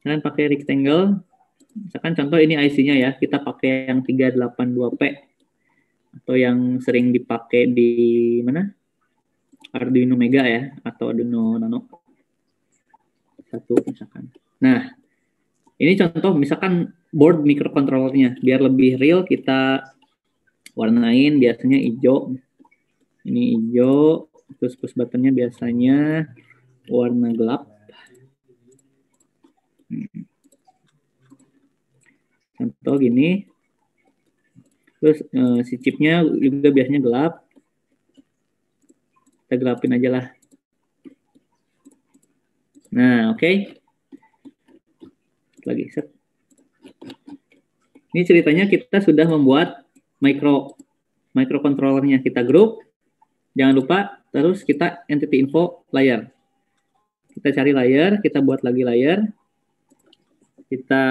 Speaker 2: Kalian pakai rectangle. Misalkan contoh ini IC-nya ya. Kita pakai yang 382P atau yang sering dipakai di mana? Arduino Mega ya atau Arduino Nano. 1 misalkan. Nah, ini contoh misalkan board microcontrollernya. Biar lebih real kita warnain biasanya hijau. Ini hijau. Terus push buttonnya biasanya warna gelap. Contoh gini. Terus si chipnya juga biasanya gelap. Kita gelapin aja lah. Nah, oke. Lagi set. Ini ceritanya kita sudah membuat microcontrollernya. Kita grup. Jangan lupa terus kita entity info layer. Kita cari layer, kita buat lagi layer. Kita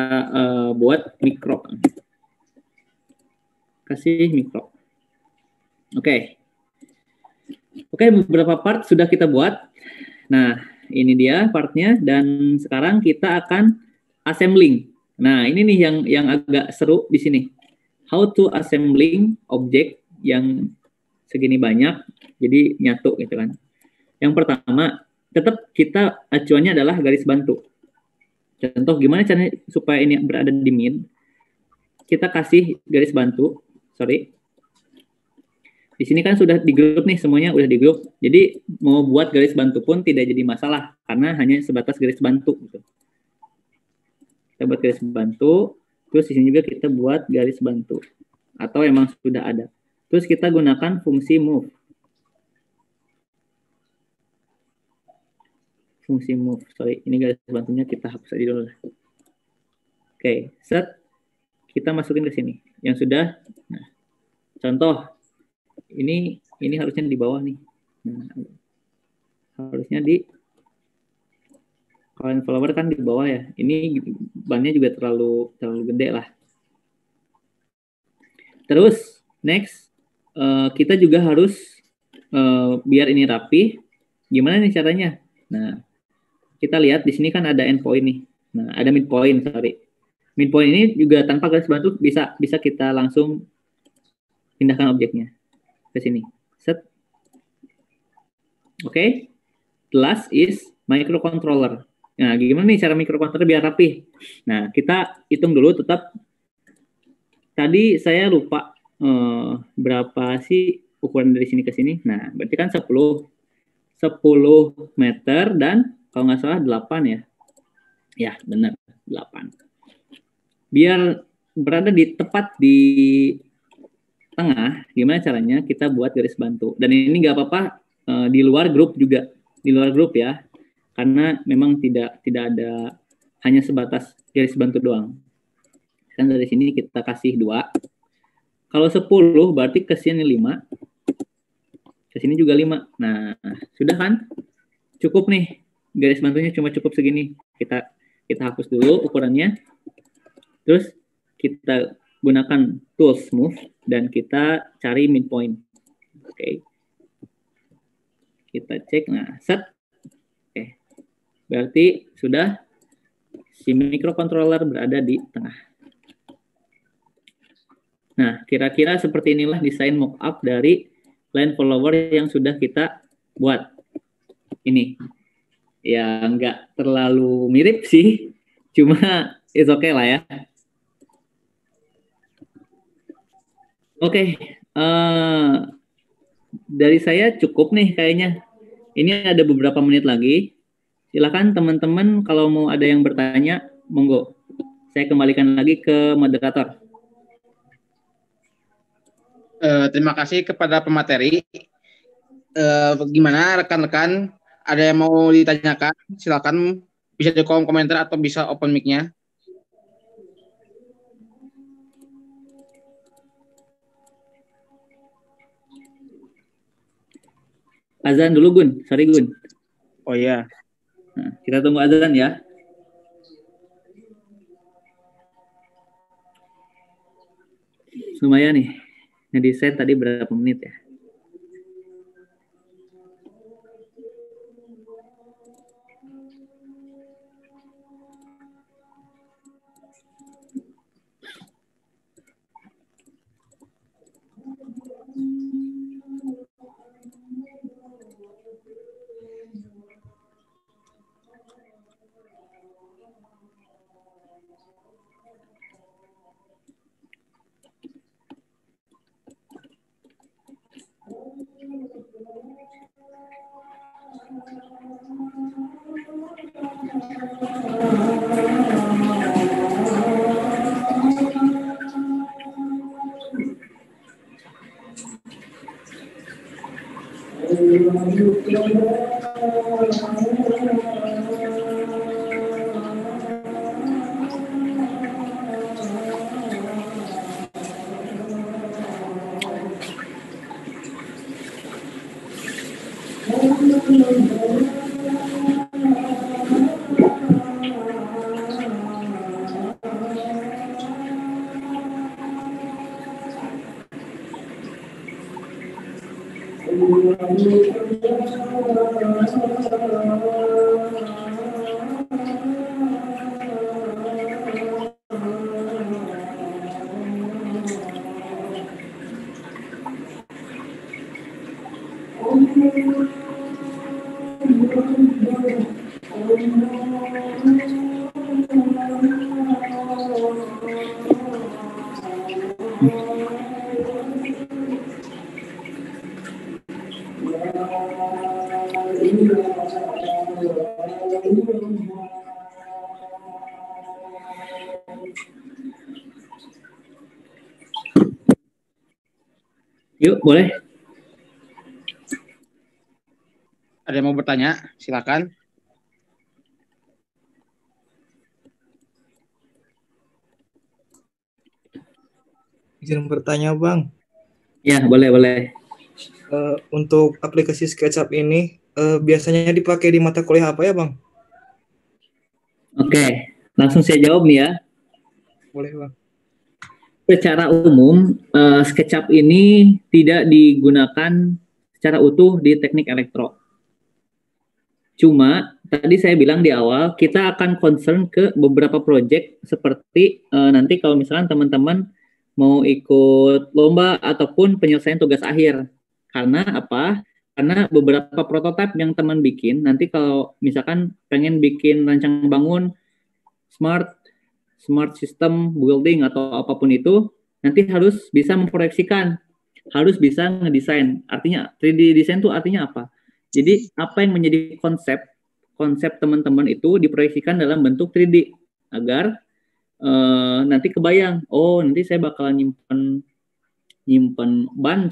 Speaker 2: buat mikro. Kasih mikro. Oke. Oke, beberapa part sudah kita buat. Nah, ini dia partnya dan sekarang kita akan assembling. Nah, ini nih yang agak seru di sini. How to assembling object yang segini banyak, jadi nyatu gitu kan. Yang pertama, tetap kita acuannya adalah garis bantu. Contoh gimana caranya supaya ini berada di min. Kita kasih garis bantu, sorry. Di sini kan sudah di grup nih, semuanya udah di grup. Jadi mau buat garis bantu pun tidak jadi masalah karena hanya sebatas garis bantu gitu. Kita buat garis bantu, terus di sini juga kita buat garis bantu atau emang sudah ada. Terus kita gunakan fungsi move. Fungsi move, sorry, ini garis bantunya kita hapus aja dulu. Oke, set. Kita masukin ke sini. Yang sudah, nah, contoh, ini harusnya di bawah nih. Nah, harusnya kalau follower kan di bawah ya. Ini bannya juga terlalu gede lah. Terus, next, kita juga harus biar ini rapi. Gimana nih caranya? Nah, kita lihat di sini kan ada endpoint nih. Nah, ada midpoint, sorry. Midpoint ini juga tanpa garis bantu bisa kita langsung pindahkan objeknya ke sini. Set. Oke. Last is microcontroller. Nah, gimana nih cara microcontroller biar rapi? Nah, kita hitung dulu tetap. Tadi saya lupa berapa sih ukuran dari sini ke sini. Nah, berarti kan 10 meter dan kalau nggak salah 8 ya. Ya, benar, 8. Biar berada tepat di tengah, gimana caranya kita buat garis bantu. Dan ini nggak apa-apa di luar grup juga, di luar grup ya, karena memang tidak ada hanya sebatas garis bantu doang. Kan dari sini kita kasih 2. Kalau 10 berarti ke sini 5. ke sini juga 5. Nah, sudah kan? Cukup nih. Garis bantunya cuma cukup segini. Kita hapus dulu ukurannya. Terus kita gunakan tool smooth dan kita cari midpoint. Oke. Kita cek. Nah, set. Oke. Berarti sudah si microcontroller berada di tengah. Nah, kira-kira seperti inilah desain mockup dari line follower yang sudah kita buat. Ini. Ya, nggak terlalu mirip sih. Cuma it's okay lah ya. Oke. Dari saya cukup nih kayaknya. Ini ada beberapa menit lagi. Silakan teman-teman kalau mau ada yang bertanya, monggo. Saya kembalikan lagi ke moderator.
Speaker 1: Terima kasih kepada pemateri. Gimana rekan-rekan? Ada yang mau ditanyakan? Silakan, bisa di kolom komentar atau bisa open mic-nya.
Speaker 2: Azan dulu Gun, sorry Gun.
Speaker 1: Oh iya.
Speaker 2: Nah, kita tunggu azan ya. Lumayan nih. Ngedesain tadi berapa menit ya? Yuk, boleh.
Speaker 1: Ada yang mau bertanya? Silakan.
Speaker 5: Izin bertanya, Bang.
Speaker 2: Ya, boleh.
Speaker 5: Untuk aplikasi SketchUp ini biasanya dipakai di mata kuliah apa ya, Bang?
Speaker 2: Oke, langsung saya jawab nih ya.
Speaker 5: Boleh, Bang.
Speaker 2: Secara umum, SketchUp ini tidak digunakan secara utuh di teknik elektro. Cuma, tadi saya bilang di awal, kita akan concern ke beberapa project seperti nanti kalau misalkan teman-teman mau ikut lomba ataupun penyelesaian tugas akhir. Karena apa? Karena beberapa prototipe yang teman bikin, nanti kalau misalkan pengen bikin rancang bangun, smart system building atau apapun itu, nanti harus bisa memproyeksikan, harus bisa ngedesain. Artinya 3D design itu artinya apa? Jadi apa yang menjadi konsep teman-teman itu diproyeksikan dalam bentuk 3D agar nanti kebayang, oh nanti saya bakalan nyimpen ban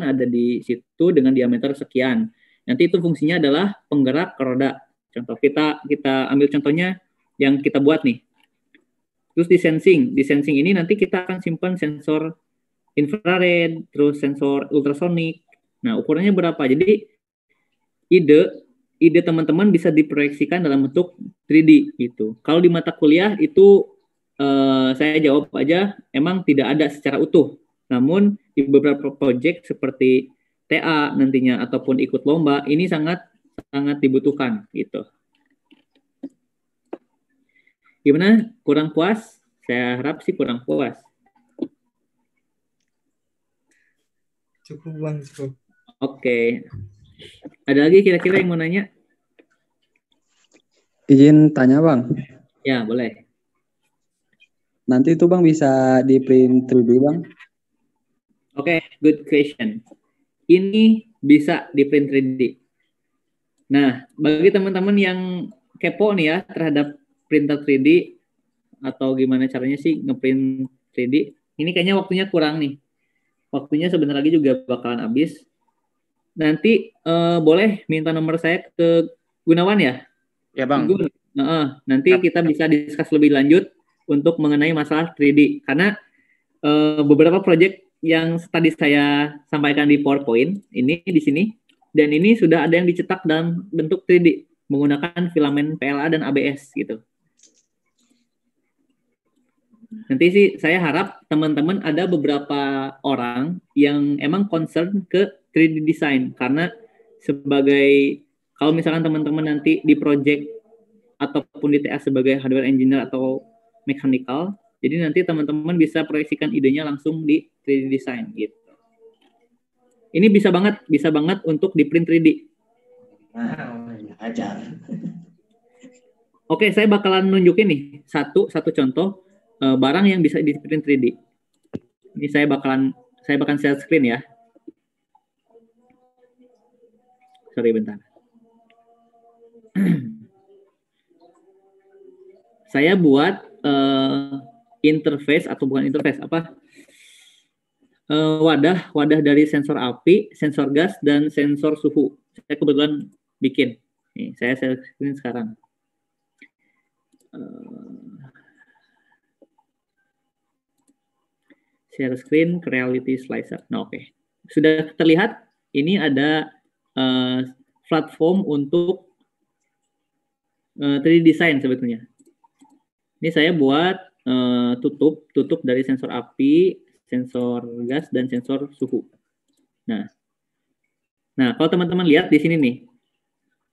Speaker 2: ada di situ dengan diameter sekian. Nanti itu fungsinya adalah penggerak roda. Contoh kita ambil contohnya yang kita buat nih. Terus di sensing ini nanti kita akan simpan sensor infrared, terus sensor ultrasonic, Nah, ukurannya berapa? Jadi ide teman-teman bisa diproyeksikan dalam bentuk 3D gitu. Kalau di mata kuliah itu saya jawab aja emang tidak ada secara utuh. Namun di beberapa proyek seperti TA nantinya ataupun ikut lomba ini sangat dibutuhkan gitu. Gimana? Kurang puas? Saya harap sih kurang puas.
Speaker 5: Cukup Bang, cukup.
Speaker 2: Oke. Ada lagi kira-kira yang mau nanya?
Speaker 3: Izin tanya Bang,
Speaker 2: Ya, boleh.
Speaker 3: nanti itu Bang bisa di print 3D Bang?
Speaker 2: Oke, good question. Ini bisa di print 3D. Nah, bagi teman-teman yang kepo nih ya terhadap printer 3D atau gimana caranya sih ngeprint 3D, ini kayaknya waktunya kurang nih. Waktunya sebentar lagi juga bakalan habis. Nanti boleh minta nomor saya ke Gunawan ya?
Speaker 1: Ya Bang.
Speaker 2: Gun. Nanti kita bisa diskus lebih lanjut untuk mengenai masalah 3D. Karena beberapa proyek yang tadi saya sampaikan di PowerPoint ini di sini, dan ini sudah ada yang dicetak dalam bentuk 3D menggunakan filamen PLA dan ABS gitu. Nanti sih saya harap teman-teman ada beberapa orang yang emang concern ke 3D design, karena sebagai kalau misalkan teman-teman nanti di project ataupun di TA sebagai hardware engineer atau mechanical, jadi nanti teman-teman bisa proyeksikan idenya langsung di 3D design gitu. Ini bisa banget untuk di print 3D. Oke, saya bakalan nunjukin nih satu contoh barang yang bisa di print 3D. Ini saya bakalan share screen ya. Sorry bentar. Saya buat interface atau bukan interface apa? Wadah dari sensor api, sensor gas, dan sensor suhu. Saya kebetulan bikin. Nih, saya share screen sekarang. Share screen ke reality slicer. Nah, oke. Sudah terlihat ini ada platform untuk 3D design sebetulnya. Ini saya buat tutup dari sensor api, sensor gas, dan sensor suhu. Nah, kalau teman-teman lihat di sini nih,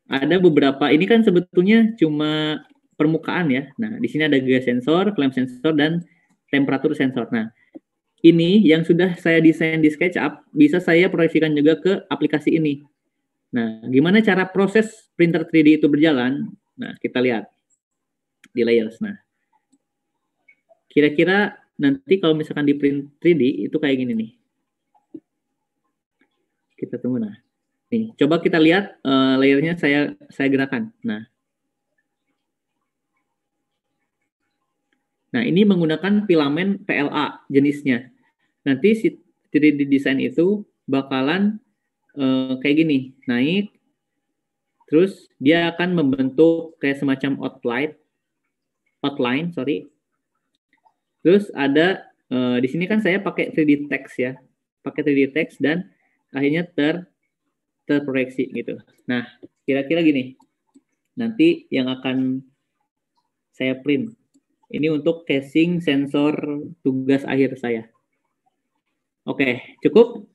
Speaker 2: ada beberapa, ini kan sebetulnya cuma permukaan ya. Nah, di sini ada gas sensor, flame sensor, dan temperatur sensor. Nah, ini yang sudah saya desain di SketchUp, bisa saya proyeksikan juga ke aplikasi ini. Nah, gimana cara proses printer 3D itu berjalan? Nah, kita lihat di layers. Nah, kira-kira nanti kalau misalkan di print 3D itu kayak gini nih. Kita tunggu nah. Nih, coba kita lihat layernya saya gerakan. Nah, ini menggunakan filamen PLA jenisnya. Nanti si 3D design itu bakalan kayak gini, naik, terus dia akan membentuk kayak semacam outline. Terus ada di sini kan saya pakai 3D text ya, dan akhirnya terproyeksi gitu. Nah, kira-kira gini. Nanti yang akan saya print. Ini untuk casing sensor tugas akhir saya. Oke, cukup?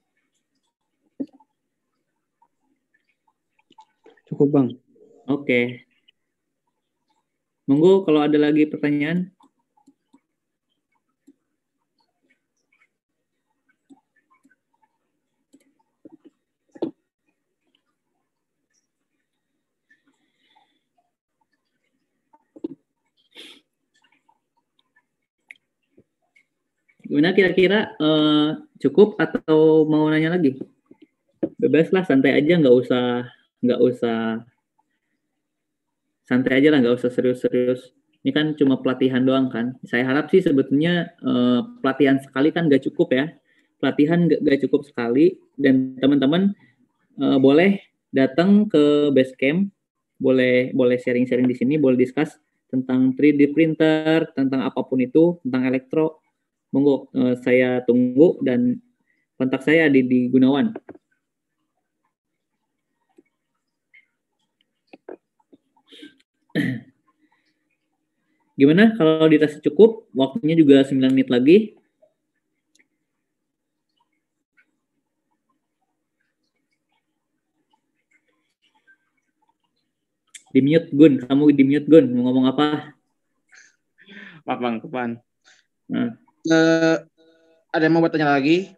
Speaker 3: Cukup Bang.
Speaker 2: Oke. Monggo kalau ada lagi pertanyaan. Gimana kira-kira cukup atau mau nanya lagi? Bebas lah, santai aja, nggak usah santai aja lah, nggak usah serius-serius. Ini kan cuma pelatihan doang kan. Saya harap sih sebetulnya pelatihan sekali kan nggak cukup ya. Pelatihan nggak cukup sekali, dan teman-teman boleh datang ke Basecamp, boleh sharing-sharing di sini, boleh discuss tentang 3D printer, tentang apapun itu, tentang elektro. Monggo, saya tunggu, dan kontak saya di Gunawan. Gimana kalau dirasa cukup? Waktunya juga 9 menit lagi. Di mute Gun, kamu di mute Gun, mau ngomong apa?
Speaker 1: Maaf Bang, Kupan.
Speaker 2: Nah,
Speaker 1: Ada yang mau bertanya lagi?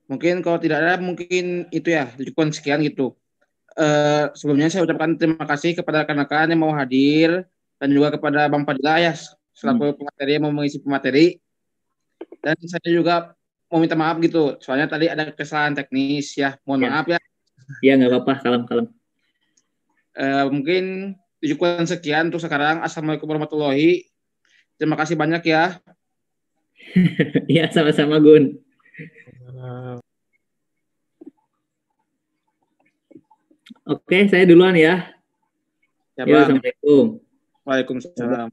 Speaker 1: Mungkin kalau tidak ada, mungkin itu ya, cukup sekian gitu. Sebelumnya saya ucapkan terima kasih kepada rekan-rekan yang mau hadir dan juga kepada Bang Fadila ya selaku pemateri yang mau mengisi pemateri. Dan saya juga mau minta maaf gitu, soalnya tadi ada kesalahan teknis ya, mohon
Speaker 2: Ya.
Speaker 1: maaf ya.
Speaker 2: ya nggak apa-apa, kalem-kalem.
Speaker 1: Mungkin cukup sekian untuk sekarang. Assalamualaikum warahmatullahi. Terima kasih banyak ya.
Speaker 2: Ya, sama-sama Gun. Oke, saya duluan ya.
Speaker 1: Ya
Speaker 2: Ya,
Speaker 1: Bang.
Speaker 2: assalamualaikum.
Speaker 1: Waalaikumsalam.